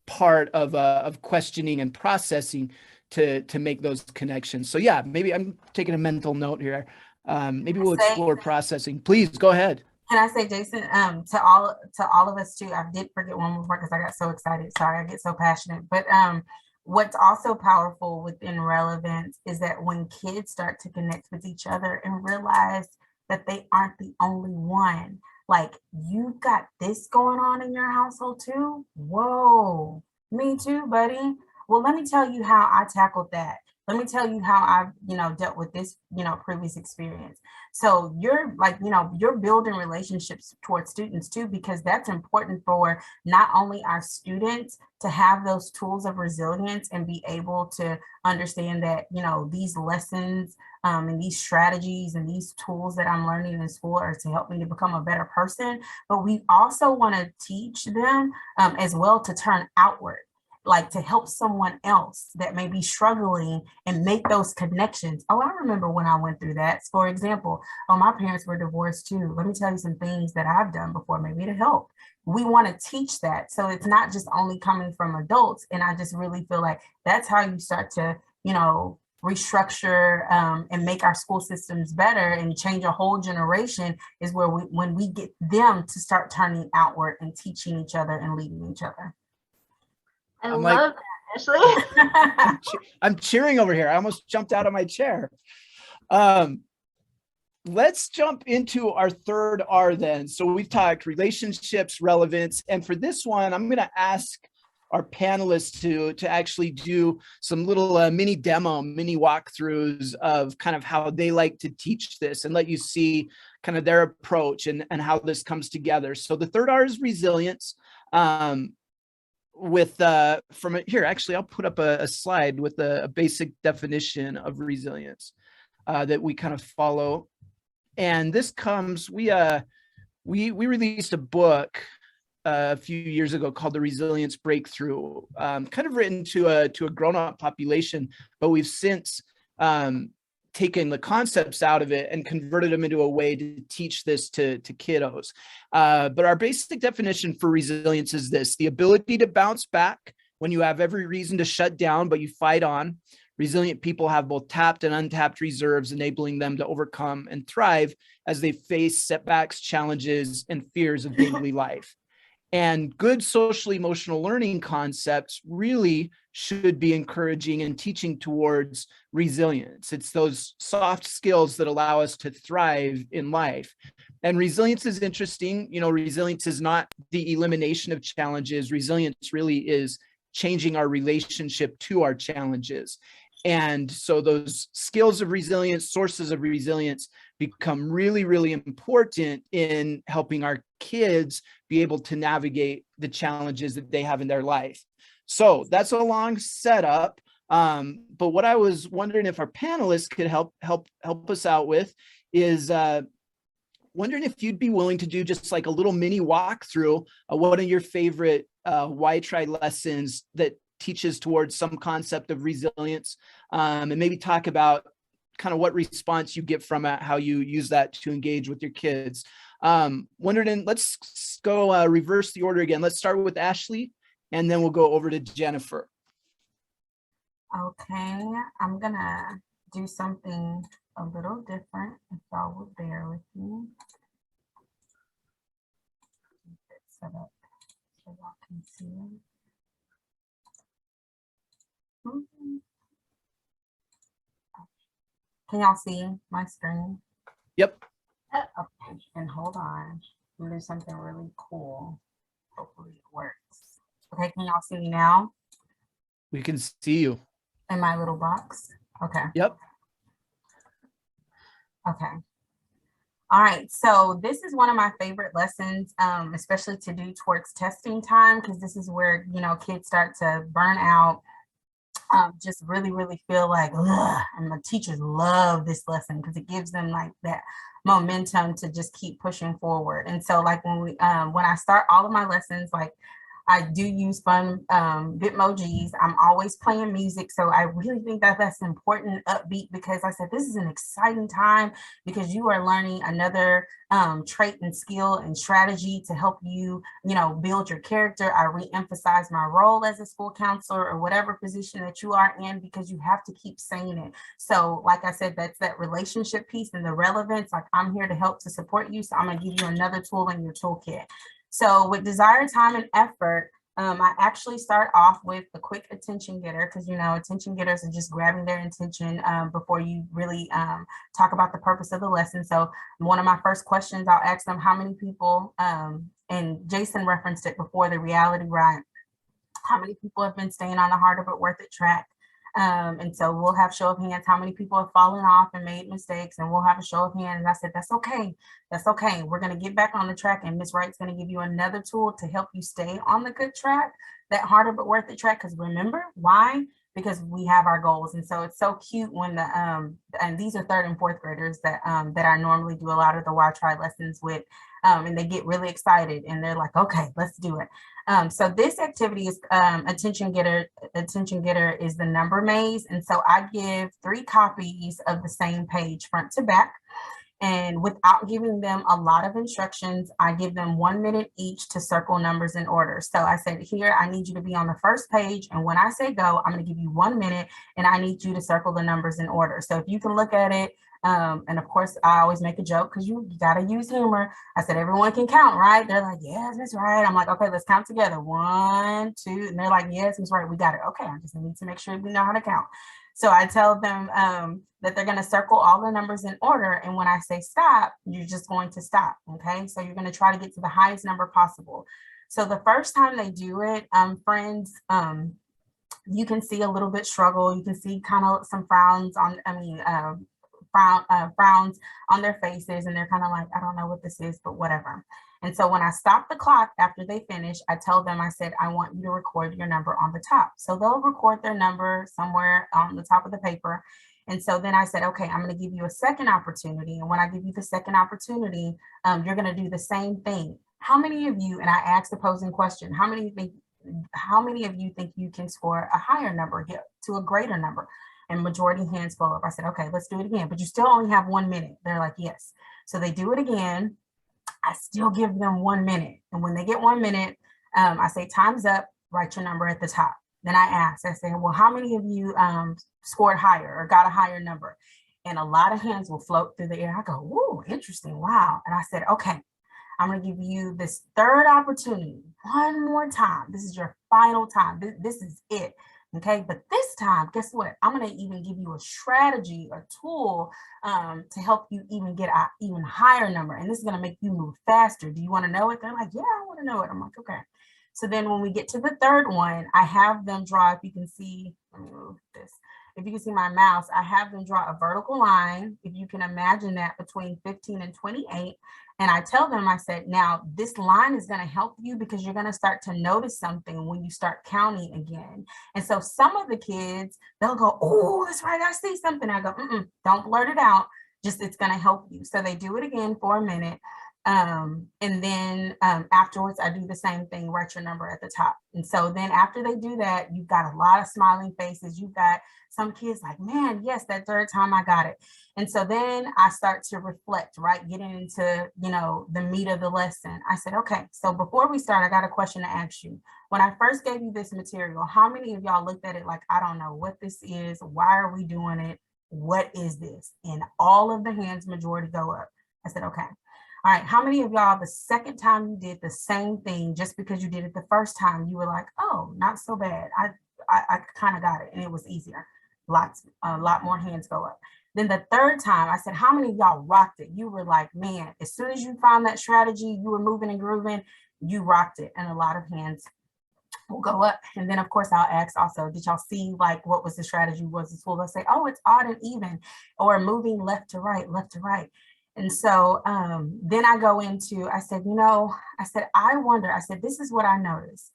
part of questioning and processing to make those connections. So yeah, maybe I'm taking a mental note here. Maybe we'll explore processing. Please go ahead. Can I say, Jason, to all of us too, I did forget one more part because I got so excited. Sorry, I get so passionate. But what's also powerful within relevance is that when kids start to connect with each other and realize that they aren't the only one, like, you've got this going on in your household too. Whoa, me too, buddy. Well, let me tell you how I tackled that. Let me tell you how I've, dealt with this, previous experience. So you're like, you're building relationships towards students too, because that's important for not only our students to have those tools of resilience and be able to understand that, these lessons and these strategies and these tools that I'm learning in school are to help me to become a better person. But we also want to teach them as well to turn outward, like to help someone else that may be struggling and make those connections. Oh, I remember when I went through that. For example, my parents were divorced too. Let me tell you some things that I've done before, maybe to help. We want to teach that. So it's not just only coming from adults. And I just really feel like that's how you start to, restructure and make our school systems better and change a whole generation, is where when we get them to start turning outward and teaching each other and leading each other. I love that, Ashley. I'm cheering over here. I almost jumped out of my chair. Let's jump into our third R then. So we've talked relationships, relevance, and for this one, I'm going to ask our panelists to actually do some little mini walkthroughs of kind of how they like to teach this and let you see kind of their approach and how this comes together. So the third R is resilience. With from here, actually, I'll put up a slide with a basic definition of resilience that we kind of follow. And this comes, we released a book a few years ago called The Resilience Breakthrough, kind of written to a grown-up population, but we've since taken the concepts out of it and converted them into a way to teach this to kiddos. But our basic definition for resilience is this: the ability to bounce back when you have every reason to shut down, but you fight on. Resilient people have both tapped and untapped reserves, enabling them to overcome and thrive as they face setbacks, challenges, and fears of daily life. And good social emotional learning concepts really should be encouraging and teaching towards resilience. It's those soft skills that allow us to thrive in life. And resilience is interesting. Resilience is not the elimination of challenges. Resilience really is changing our relationship to our challenges. And so those skills of resilience, sources of resilience, become really, really important in helping our kids be able to navigate the challenges that they have in their life. So that's a long setup. But what I was wondering if our panelists could help us out with is wondering if you'd be willing to do just like a little mini walkthrough of one of your favorite WhyTry lessons that teaches towards some concept of resilience, and maybe talk about kind of what response you get from it, how you use that to engage with your kids. Wondering, let's go reverse the order again. Let's start with Ashley, and then we'll go over to Jennifer. Okay, I'm gonna do something a little different, if y'all will bear with me. Get it set up so y'all can see it. Can y'all see my screen? Yep. Okay, and hold on. I'm gonna do something really cool. Hopefully it works. Okay, can y'all see me now? We can see you. In my little box? Okay. Yep. Okay. All right, so this is one of my favorite lessons, especially to do towards testing time, because this is where, you know, kids start to burn out, just really, really feel like, ugh, and the teachers love this lesson because it gives them like that momentum to just keep pushing forward. And so like when I start all of my lessons, like I do use fun Bitmojis. I'm always playing music. So I really think that that's important, upbeat, because I said, this is an exciting time because you are learning another trait and skill and strategy to help you, you know, build your character. I re-emphasize my role as a school counselor or whatever position that you are in, because you have to keep saying it. So like I said, that's that relationship piece and the relevance. Like I'm here to help to support you. So I'm gonna give you another tool in your toolkit. So with desire, time, and effort, I actually start off with a quick attention getter, because, you know, attention getters are just grabbing their attention before you really talk about the purpose of the lesson. So one of my first questions, I'll ask them how many people, and Jason referenced it before, the reality ride, how many people have been staying on the harder but worth it track. And so we'll have show of hands, how many people have fallen off and made mistakes, and we'll have a show of hands. And I said, that's okay. That's okay. We're going to get back on the track, and Ms. Wright's going to give you another tool to help you stay on the good track, that harder but worth it track. Because remember why? Because we have our goals. And so it's so cute when the and these are 3rd and 4th graders that that I normally do a lot of the WhyTry lessons with, and they get really excited and they're like, okay, let's do it. So this activity is attention getter. Attention getter is the number maze. And so I give 3 copies of the same page front to back. And without giving them a lot of instructions, I give them 1 minute each to circle numbers in order. So I said, here, I need you to be on the first page. And when I say go, I'm going to give you 1 minute and I need you to circle the numbers in order. So if you can look at it, and of course, I always make a joke because you got to use humor. I said, everyone can count, right? They're like, yes, that's right. I'm like, okay, let's count together. 1, 2. And they're like, yes, that's right. We got it. Okay, I just need to make sure we know how to count. So I tell them that they're going to circle all the numbers in order. And when I say stop, you're just going to stop. Okay, so you're going to try to get to the highest number possible. So the first time they do it, friends, you can see a little bit struggle. You can see kind of some frowns on, frowns on their faces, and they're kind of like, I don't know what this is, but whatever. And so when I stop the clock after they finish, I tell them, I said, I want you to record your number on the top. So they'll record their number somewhere on the top of the paper. And so then I said, okay, I'm going to give you a second opportunity. And when I give you the second opportunity, you're going to do the same thing. How many of you, and I asked the posing question, how many of you think you can score a higher number, get to a greater number? And majority hands go up. I said, okay, let's do it again, but you still only have 1 minute. They're like, yes. So they do it again. I still give them 1 minute. And when they get 1 minute, I say, time's up, write your number at the top. Then I say, well, how many of you scored higher or got a higher number? And a lot of hands will float through the air. I go, ooh, interesting, wow. And I said, okay, I'm gonna give you this third opportunity one more time. This is your final time. This is it. Okay, but this time, guess what? I'm going to even give you a strategy, a tool to help you even get an even higher number. And this is going to make you move faster. Do you want to know it? They're like, yeah, I want to know it. I'm like, okay. So then when we get to the third one, I have them draw, if you can see, let me move this. if you can see my mouse, I have them draw a vertical line, if you can imagine that, between 15 and 28. And I tell them, I said, now this line is going to help you because you're going to start to notice something when you start counting again. And so some of the kids, they'll go, oh, that's right, I see something. I go, don't blurt it out. Just, it's going to help you. So they do it again for a minute. And then afterwards, I do the same thing, write your number at the top. And so then after they do that, you've got a lot of smiling faces. You've got some kids like, man, yes, that third time I got it. And so then I start to reflect, right? Getting into, you know, the meat of the lesson. I said, okay, so before we start, I got a question to ask you. When I first gave you this material, how many of y'all looked at it like, I don't know what this is. Why are we doing it? What is this? And all of the hands, majority, go up. I said, okay. All right, how many of y'all, the second time you did the same thing, just because you did it the first time, you were like, oh, not so bad. I kind of got it, and it was easier. A lot more hands go up. Then the third time, I said, how many of y'all rocked it? You were like, man, as soon as you found that strategy, you were moving and grooving, you rocked it. And a lot of hands will go up. And then of course I'll ask also, did y'all see like what was the strategy, was the tool? They'll say, oh, it's odd and even, or moving left to right, left to right. And so then I go into, I said, you know, I said, I wonder, I said, this is what I noticed.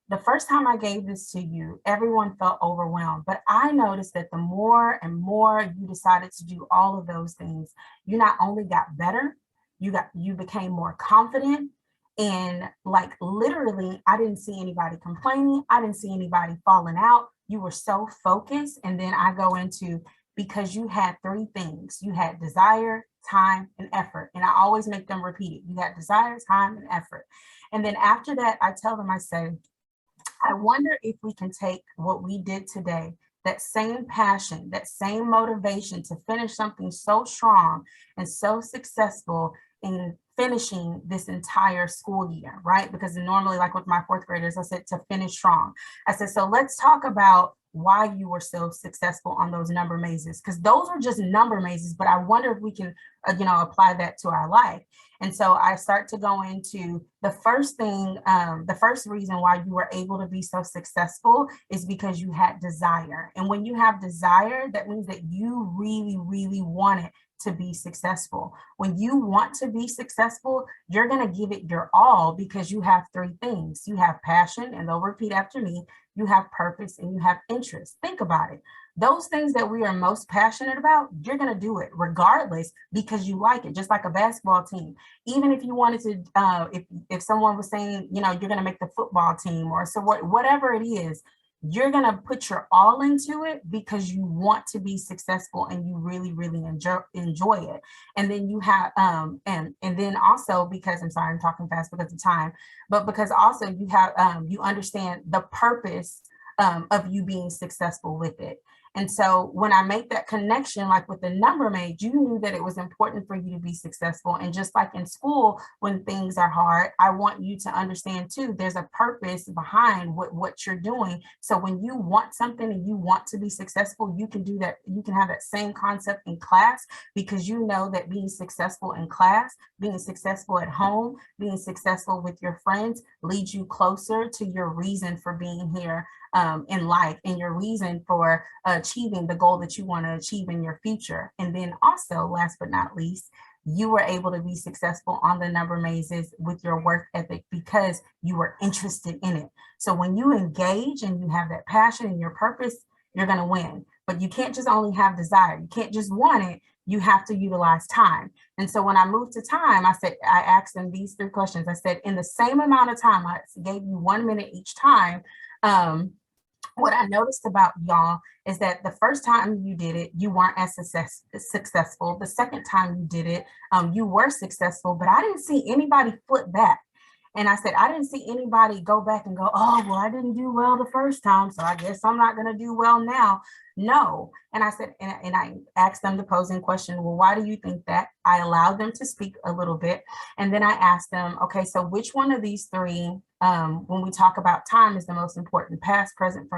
The first time I gave this to you, everyone felt overwhelmed, but I noticed that the more and more you decided to do all of those things, you not only got better, you became more confident. And like literally, I didn't see anybody complaining. I didn't see anybody falling out. You were so focused. And then I go into, because you had three things. You had desire, time, and effort. And I always make them repeat it. You had desire, time, and effort. And then after that, I tell them, I say, I wonder if we can take what we did today, that same passion, that same motivation to finish something so strong and so successful in finishing this entire school year, right? Because normally, like with my fourth graders, I said to finish strong. I said, so let's talk about why you were so successful on those number mazes, because those were just number mazes, but I wonder if we can, apply that to our life. And so I start to go into the first thing, the first reason why you were able to be so successful is because you had desire. And when you have desire, that means that you really, really want it to be successful. When you want to be successful, you're going to give it your all because you have three things. You have passion, and they'll repeat after me. You have purpose and you have interest. Think about it. Those things that we are most passionate about, you're going to do it regardless because you like it, just like a basketball team. Even if you wanted to, if someone was saying, you're going to make the football team or so whatever it is, you're going to put your all into it because you want to be successful and you really, really enjoy it. And then you have, and then also because, I'm sorry, I'm talking fast because of time, but because also you have, you understand the purpose of you being successful with it. And so when I make that connection, like with the number made, you knew that it was important for you to be successful. And just like in school, when things are hard, I want you to understand too, there's a purpose behind what you're doing. So when you want something and you want to be successful, you can do that. You can have that same concept in class because you know that being successful in class, being successful at home, being successful with your friends leads you closer to your reason for being here in life and your reason for achieving the goal that you want to achieve in your future. And then also, last but not least, you were able to be successful on the number mazes with your work ethic because you were interested in it. So when you engage and you have that passion and your purpose, you're going to win. But you can't just only have desire. You can't just want it. You have to utilize time. And so when I moved to time, I asked them these three questions. I said, in the same amount of time, I gave you 1 minute each time. What I noticed about y'all is that the first time you did it, you weren't as successful. The second time you did it, you were successful, but I didn't see anybody flip back. And I said, I didn't see anybody go back and go, oh, well, I didn't do well the first time, so I guess I'm not going to do well now. No. And I said, and I asked them the posing question, well, why do you think that? I allowed them to speak a little bit. And then I asked them, okay, so which one of these three, when we talk about time, is the most important, past, present,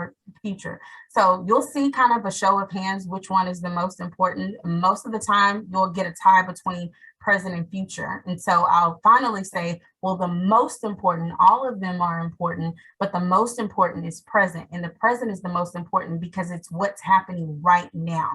future? So you'll see kind of a show of hands, which one is the most important. Most of the time, you'll get a tie between present, and future. And so I'll finally say, well, the most important, all of them are important, but the most important is present. And the present is the most important because it's what's happening right now.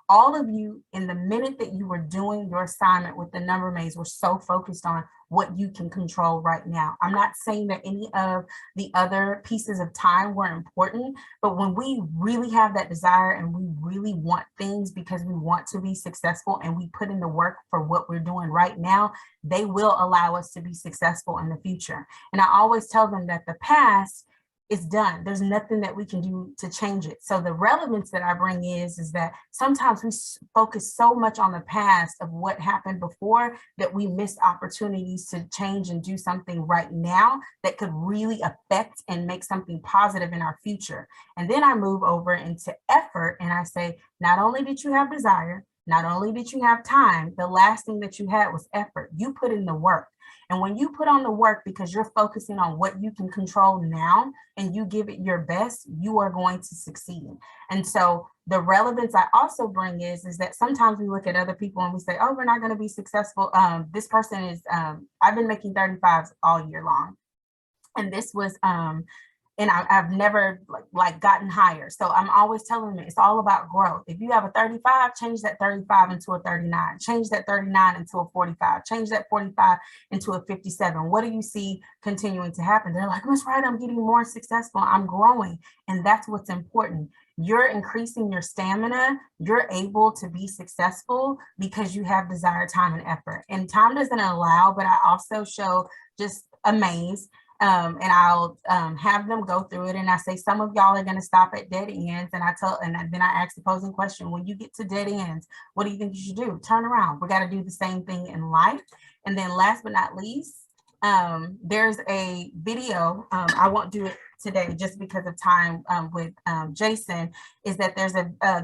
All of you, in the minute that you were doing your assignment with the number maze, were so focused on what you can control right now. I'm not saying that any of the other pieces of time were important, but when we really have that desire and we really want things because we want to be successful and we put in the work for what we're doing right now, they will allow us to be successful in the future. And I always tell them that the past is done. There's nothing that we can do to change it. So the relevance that I bring is that sometimes we focus so much on the past of what happened before that we miss opportunities to change and do something right now that could really affect and make something positive in our future. And then I move over into effort and I say, not only did you have desire, not only did you have time, the last thing that you had was effort. You put in the work. And when you put on the work because you're focusing on what you can control now and you give it your best, you are going to succeed. And so the relevance I also bring is that sometimes we look at other people and we say, oh, we're not going to be successful. This person is, I've been making 35s all year long. And this was, and I've never like gotten higher. So I'm always telling them it's all about growth. If you have a 35, change that 35 into a 39, change that 39 into a 45, change that 45 into a 57. What do you see continuing to happen? They're like, Miss Wright, I'm getting more successful. I'm growing. And that's what's important. You're increasing your stamina. You're able to be successful because you have desire, time, and effort. And time doesn't allow, but I also show just a maze. And I'll have them go through it. And I say, some of y'all are going to stop at dead ends. And then I ask the posing question, when you get to dead ends, what do you think you should do? Turn around. We got to do the same thing in life. And then last but not least, there's a video. I won't do it today just because of time with Jason, is that there's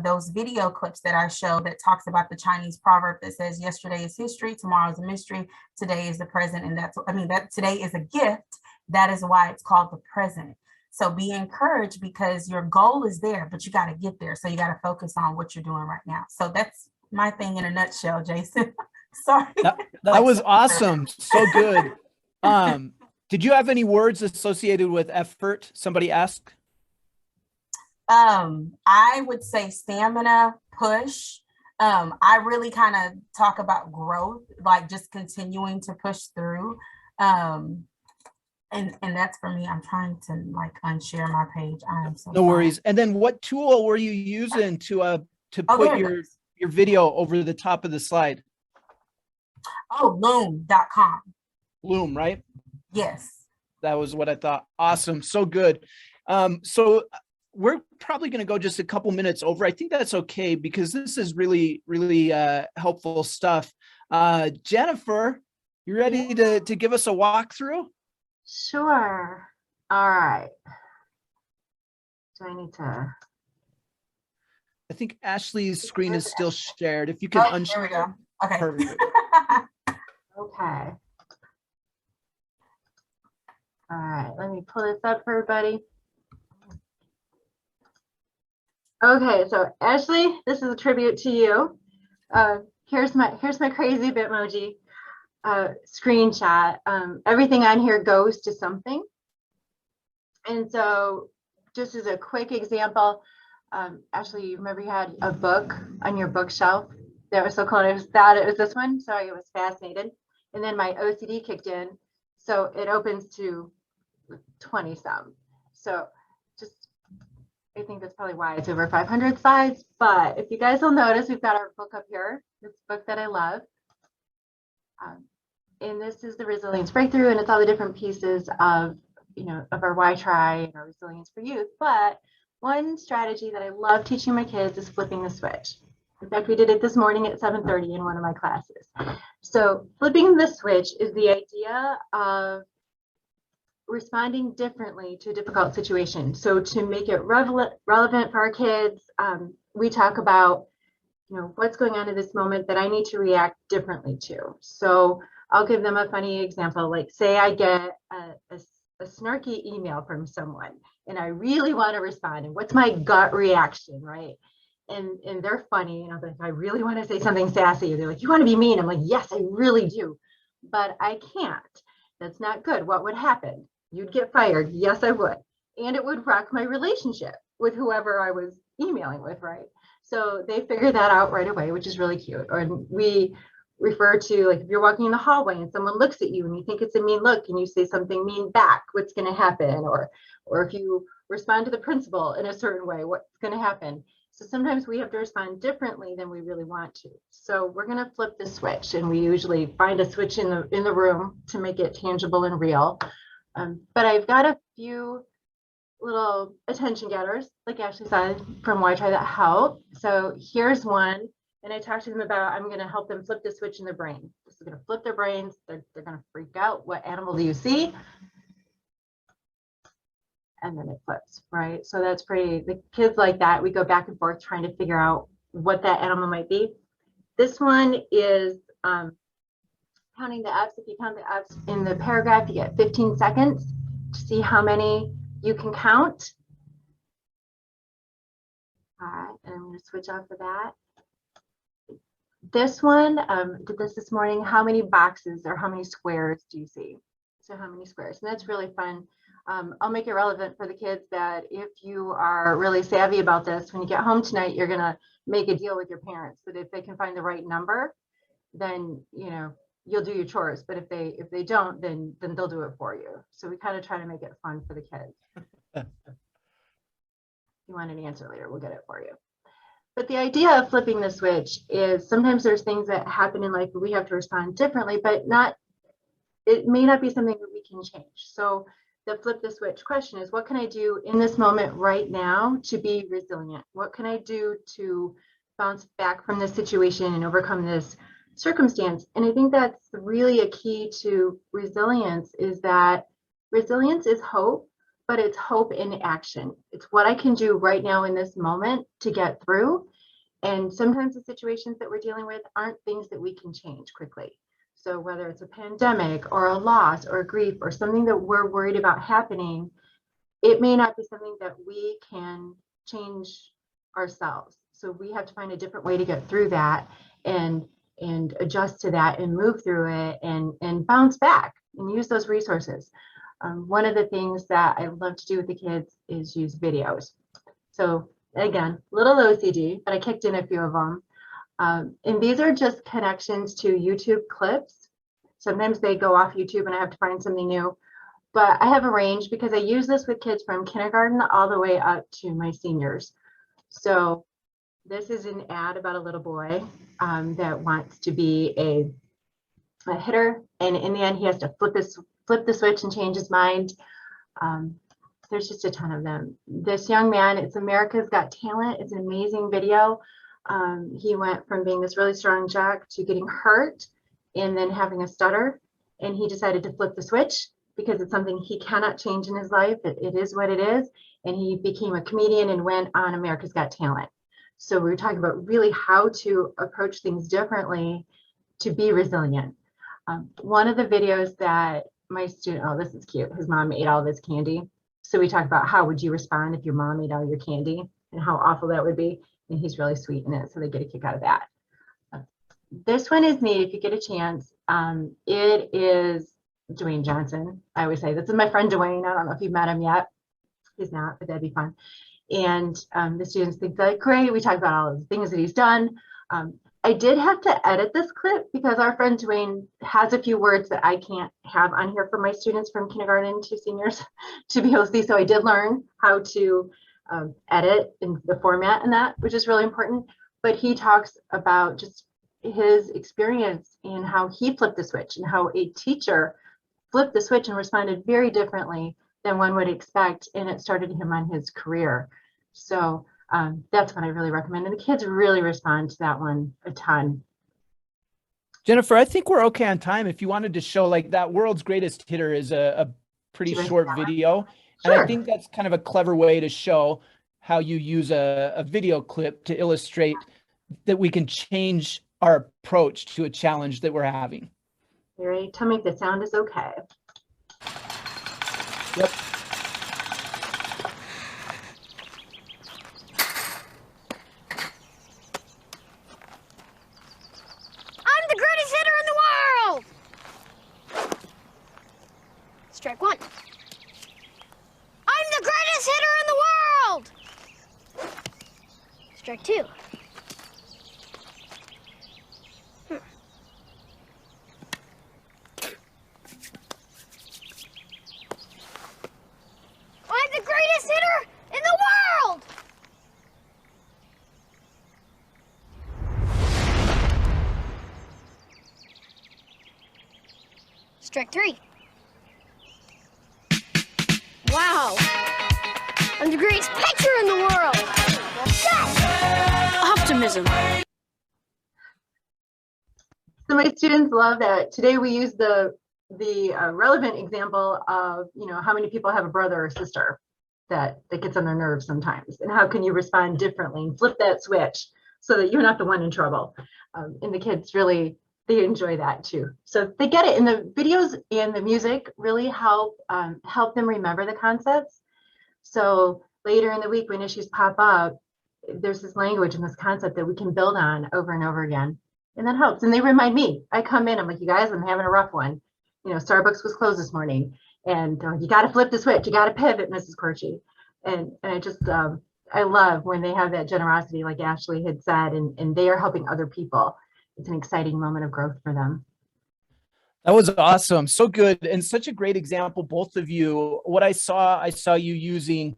those video clips that I show that talks about the Chinese proverb that says yesterday is history, tomorrow is a mystery, today is the present. And that today is a gift. That is why it's called the present. So be encouraged because your goal is there, but you got to get there. So you got to focus on what you're doing right now. So that's my thing in a nutshell, Jason. Sorry. That was awesome. So good. Did you have any words associated with effort? Somebody asked. I would say stamina, push. I really kind of talk about growth, like just continuing to push through. And that's for me. I'm trying to like unshare my page. I am so no worries. And then what tool were you using to put your video over the top of the slide? Oh, loom.com. Loom, right? Yes. That was what I thought. Awesome. So good. So we're probably going to go just a couple minutes over. I think that's okay because this is really, really helpful stuff. Jennifer, you ready to give us a walkthrough? Sure. All right. Do I need to? I think Ashley's screen is still shared. If you can unshare. There we go. Okay. Perfect. Okay. All right. Let me pull this up for everybody. Okay. So Ashley, this is a tribute to you. Here's my crazy Bitmoji. Screenshot. Everything on here goes to something. And so just as a quick example, Ashley, you remember you had a book on your bookshelf that was so cool. It was this one. So I was fascinated. And then my OCD kicked in. So it opens to 20 some. So just, I think that's probably why it's over 500 slides. But if you guys will notice, we've got our book up here, this book that I love. And this is the Resilience Breakthrough, and it's all the different pieces of, of our WhyTry and our Resilience for Youth. But one strategy that I love teaching my kids is flipping the switch. In fact, we did it this morning at 7:30 in one of my classes. So flipping the switch is the idea of responding differently to a difficult situation. So to make it relevant for our kids, we talk about, what's going on in this moment that I need to react differently to. So I'll give them a funny example, like say I get a snarky email from someone and I really want to respond. And what's my gut reaction, right? and they're funny. And I'm like, I really want to say something sassy. They're like, you want to be mean? I'm like, yes, I really do, but I can't. That's not good. What would happen? You'd get fired. Yes, I would. And it would wreck my relationship with whoever I was emailing with, right? So they figured that out right away, which is really cute. Or we refer to, like, if you're walking in the hallway and someone looks at you and you think it's a mean look and you say something mean back, what's going to happen? Or if you respond to the principal in a certain way, what's going to happen? So sometimes we have to respond differently than we really want to. So we're going to flip the switch, and we usually find a switch in the room to make it tangible and real. But I've got a few little attention getters, like Ashley said, from WhyTry that help. So here's one, and I talked to them about, I'm going to help them flip the switch in their brain. This is going to flip their brains. They're going to freak out. What animal do you see? And then it flips, right? So that's pretty, the kids like that, we go back and forth trying to figure out what that animal might be. This one is counting the F's. If you count the F's in the paragraph, you get 15 seconds to see how many you can count. All right, and I'm going to switch off of that. This one, did this morning. How many boxes or how many squares do you see? So how many squares? And that's really fun. I'll make it relevant for the kids that if you are really savvy about this, when you get home tonight, you're going to make a deal with your parents that if they can find the right number, then, you know, you'll do your chores. But if they don't, then they'll do it for you. So we kind of try to make it fun for the kids. If you want an answer later, we'll get it for you. But the idea of flipping the switch is sometimes there's things that happen in life where we have to respond differently, but it may not be something that we can change. So the flip the switch question is, what can I do in this moment right now to be resilient? What can I do to bounce back from this situation and overcome this circumstance? And I think that's really a key to resilience, is that resilience is hope, but it's hope in action. It's what I can do right now in this moment to get through. And sometimes the situations that we're dealing with aren't things that we can change quickly. So whether it's a pandemic or a loss or grief or something that we're worried about happening, it may not be something that we can change ourselves. So we have to find a different way to get through that and adjust to that and move through it and bounce back and use those resources. One of the things that I love to do with the kids is use videos. So again, little OCD, but I kicked in a few of them. And these are just connections to YouTube clips. Sometimes they go off YouTube and I have to find something new, but I have a range because I use this with kids from kindergarten all the way up to my seniors. So this is an ad about a little boy that wants to be a hitter. And in the end, he has to flip the switch and change his mind. There's just a ton of them. This young man, it's America's Got Talent. It's an amazing video. He went from being this really strong jock to getting hurt and then having a stutter. And he decided to flip the switch because it's something he cannot change in his life. It is what it is. And he became a comedian and went on America's Got Talent. So we were talking about really how to approach things differently to be resilient. One of the videos that my student, oh, this is cute. His mom ate all this candy. So we talk about how would you respond if your mom ate all your candy and how awful that would be. And he's really sweet in it. So they get a kick out of that. This one is neat if you get a chance. It is Dwayne Johnson. I always say, this is my friend Dwayne. I don't know if you've met him yet. He's not, but that'd be fun. And the students think that great. We talk about all of the things that he's done. I did have to edit this clip because our friend Dwayne has a few words that I can't have on here for my students from kindergarten to seniors to be able to see. So I did learn how to edit in the format and that, which is really important. But he talks about just his experience and how he flipped the switch and how a teacher flipped the switch and responded very differently than one would expect. And it started him on his career. So that's what I really recommend. And the kids really respond to that one a ton. Jennifer, I think we're okay on time. If you wanted to show, like, that World's Greatest Hitter is a pretty short video. Sure. And I think that's kind of a clever way to show how you use a video clip to illustrate that we can change our approach to a challenge that we're having. You ready? Tell me if the sound is okay. Yep. Strike two. I'm the greatest hitter in the world! Strike three. Wow! I'm the greatest pitcher in the world! Yes! Optimism. So my students love that. Today we use the relevant example of, how many people have a brother or sister that gets on their nerves sometimes, and how can you respond differently and flip that switch so that you're not the one in trouble. And the kids really, they enjoy that too. So they get it, and the videos and the music really help them remember the concepts. So later in the week when issues pop up, there's this language and this concept that we can build on over and over again. And that helps. And they remind me. I come in, I'm like, you guys, I'm having a rough one. Starbucks was closed this morning, and you got to flip the switch. You got to pivot, Mrs. Kortge. And I just, I love when they have that generosity, like Ashley had said, and they are helping other people. It's an exciting moment of growth for them. That was awesome. So good. And such a great example, both of you. What I saw you using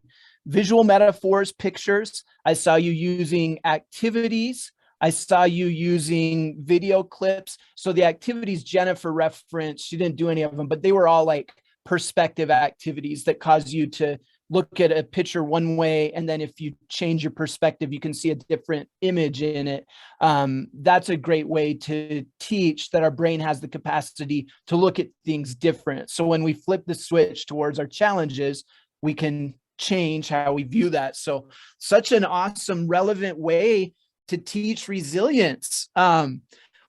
visual metaphors, pictures. I saw you using activities. I saw you using video clips. So the activities Jennifer referenced, she didn't do any of them, but they were all like perspective activities that cause you to look at a picture one way. And then if you change your perspective, you can see a different image in it. That's a great way to teach that our brain has the capacity to look at things different. So when we flip the switch towards our challenges, we can change how we view that. So such an awesome, relevant way to teach resilience.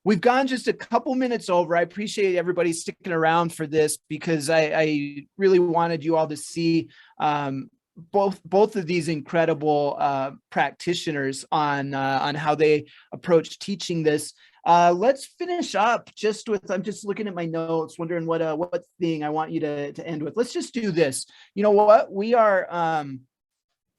We've gone just a couple minutes over. I appreciate everybody sticking around for this because I really wanted you all to see both of these incredible practitioners on how they approach teaching this. Let's finish up just with, I'm just looking at my notes, wondering what thing I want you to end with. Let's just do this. You know what?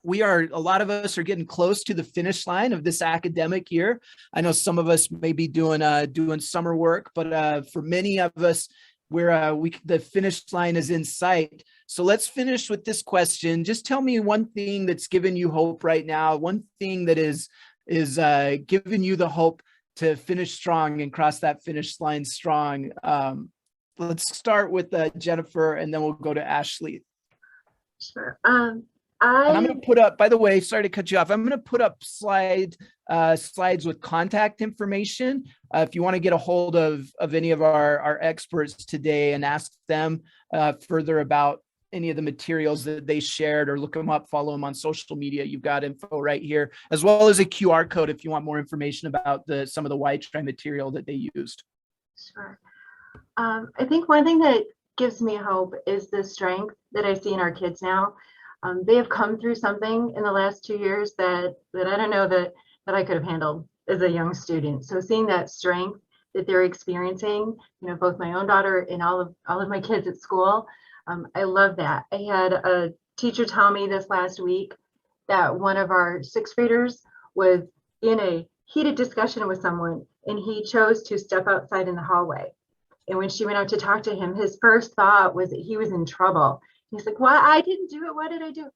A lot of us are getting close to the finish line of this academic year. I know some of us may be doing summer work, but for many of us, the finish line is in sight. So let's finish with this question. Just tell me one thing that's giving you hope right now. One thing that is giving you the hope to finish strong and cross that finish line strong. Let's start with Jennifer, and then we'll go to Ashley. Sure. And I'm going to put up, by the way, sorry to cut you off. I'm going to put up slides with contact information. If you want to get a hold of any of our experts today and ask them further about any of the materials that they shared, or look them up, follow them on social media, you've got info right here, as well as a QR code if you want more information about some of the WhyTry material that they used. Sure. I think one thing that gives me hope is the strength that I see in our kids now. They have come through something in the last 2 years that I don't know that I could have handled as a young student. So seeing that strength that they're experiencing, both my own daughter and all of my kids at school, I love that. I had a teacher tell me this last week that one of our sixth graders was in a heated discussion with someone, and he chose to step outside in the hallway. And when she went out to talk to him, his first thought was that he was in trouble. He's like, "Why? I didn't do it. What did I do?"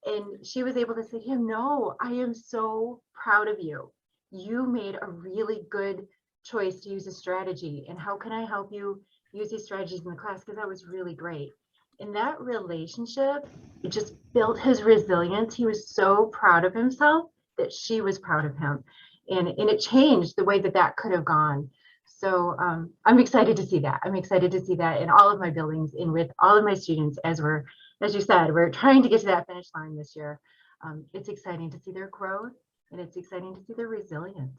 And she was able to say to him, "No, I am so proud of you. You made a really good choice to use a strategy. And how can I help you use these strategies in the class? Because that was really great." And that relationship, it just built his resilience. He was so proud of himself that she was proud of him. And it changed the way that could have gone. So I'm excited to see that. I'm excited to see that in all of my buildings and with all of my students as you said, we're trying to get to that finish line this year. It's exciting to see their growth, and it's exciting to see their resilience.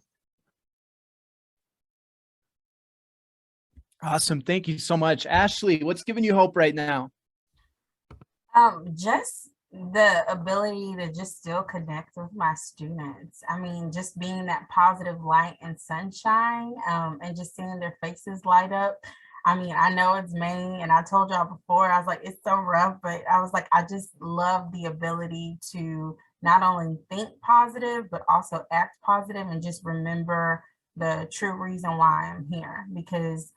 Awesome. Thank you so much. Ashley, what's giving you hope right now? Just the ability to just still connect with my students. I mean, just being that positive light and sunshine, and just seeing their faces light up. I mean, I know it's May, and I told y'all before, I was like, it's so rough, but I was like, I just love the ability to not only think positive, but also act positive and just remember the true reason why I'm here. Because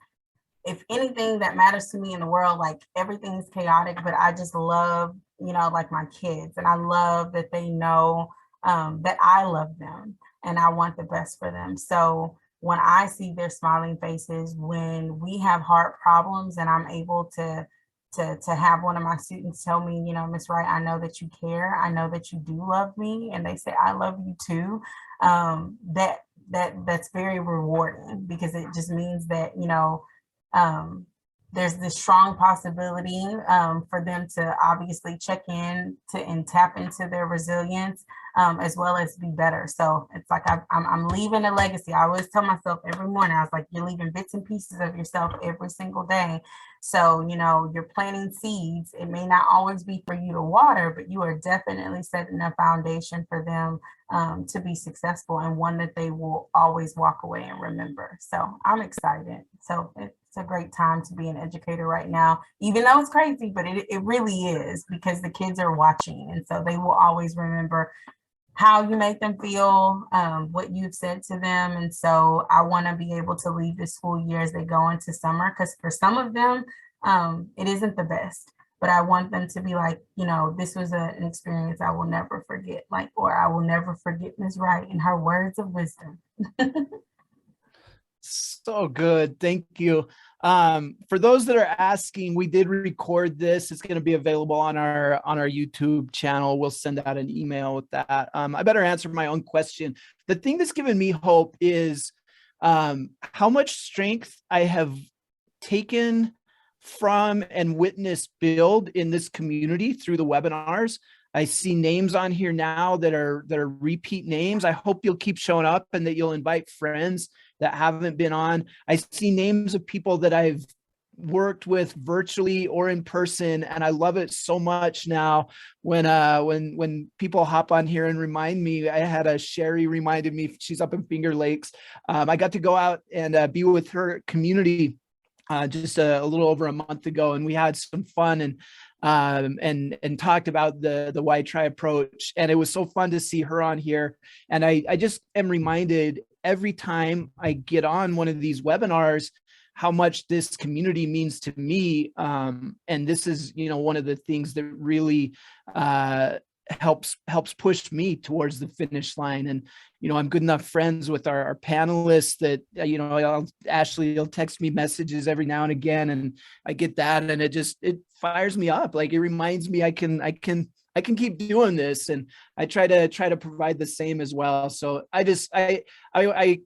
if anything that matters to me in the world, like everything's chaotic, but I just love, like my kids, and I love that they know that I love them and I want the best for them. So when I see their smiling faces, when we have heart problems and I'm able to have one of my students tell me, Miss Wright, I know that you care. I know that you do love me. And they say, I love you too. That's very rewarding, because it just means that, there's this strong possibility for them to obviously check in and tap into their resilience, as well as be better. So it's like I'm leaving a legacy. I always tell myself every morning, I was like, you're leaving bits and pieces of yourself every single day. So, you're planting seeds. It may not always be for you to water, but you are definitely setting a foundation for them to be successful, and one that they will always walk away and remember. So I'm excited. So it's a great time to be an educator right now, even though it's crazy, but it really is, because the kids are watching. And so they will always remember how you make them feel, what you've said to them. And so I want to be able to leave the school year as they go into summer, because for some of them, it isn't the best. But I want them to be like, this was an experience I will never forget, or I will never forget Ms. Wright and her words of wisdom. So good. Thank you. For those that are asking, we did record this. It's going to be available on our YouTube channel. We'll send out an email with that. I better answer my own question. The thing that's given me hope is how much strength I have taken from and witnessed build in this community through the webinars. I see names on here now that are repeat names. I hope you'll keep showing up and that you'll invite friends that haven't been on. I see names of people that I've worked with virtually or in person, and I love it so much now when people hop on here and remind me. I had a Sherry reminded me, she's up in Finger Lakes. I got to go out and be with her community just a little over a month ago, and we had some fun and talked about the WhyTry approach, and it was so fun to see her on here. And I just am reminded every time I get on one of these webinars how much this community means to me, and this is one of the things that really helps push me towards the finish line. And I'm good enough friends with our panelists that Ashley will text me messages every now and again, and I get that, and it fires me up. Like, it reminds me I can keep doing this, and I try to provide the same as well. So I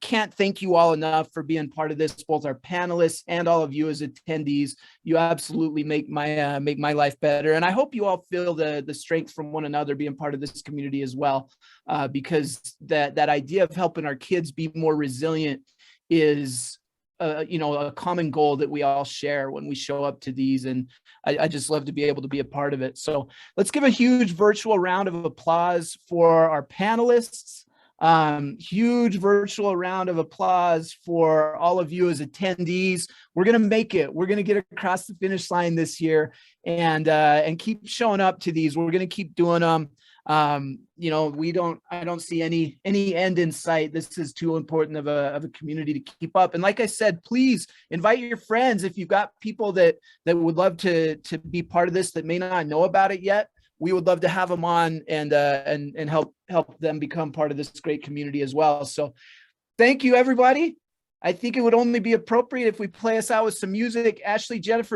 can't thank you all enough for being part of this, both our panelists and all of you as attendees. You absolutely make my life better, and I hope you all feel the strength from one another being part of this community as well, because that idea of helping our kids be more resilient is a common goal that we all share when we show up to these. And I just love to be able to be a part of it. So let's give a huge virtual round of applause for our panelists. Huge virtual round of applause for all of you as attendees. We're going to make it. We're going to get across the finish line this year, and keep showing up to these. We're going to keep doing them. I don't see any end in sight. This is too important of a community to keep up. And like I said, please invite your friends. If you've got people that would love to be part of this that may not know about it yet, we would love to have them on and help them become part of this great community as well. So thank you, everybody. I think it would only be appropriate if we play us out with some music. Ashley, Jennifer,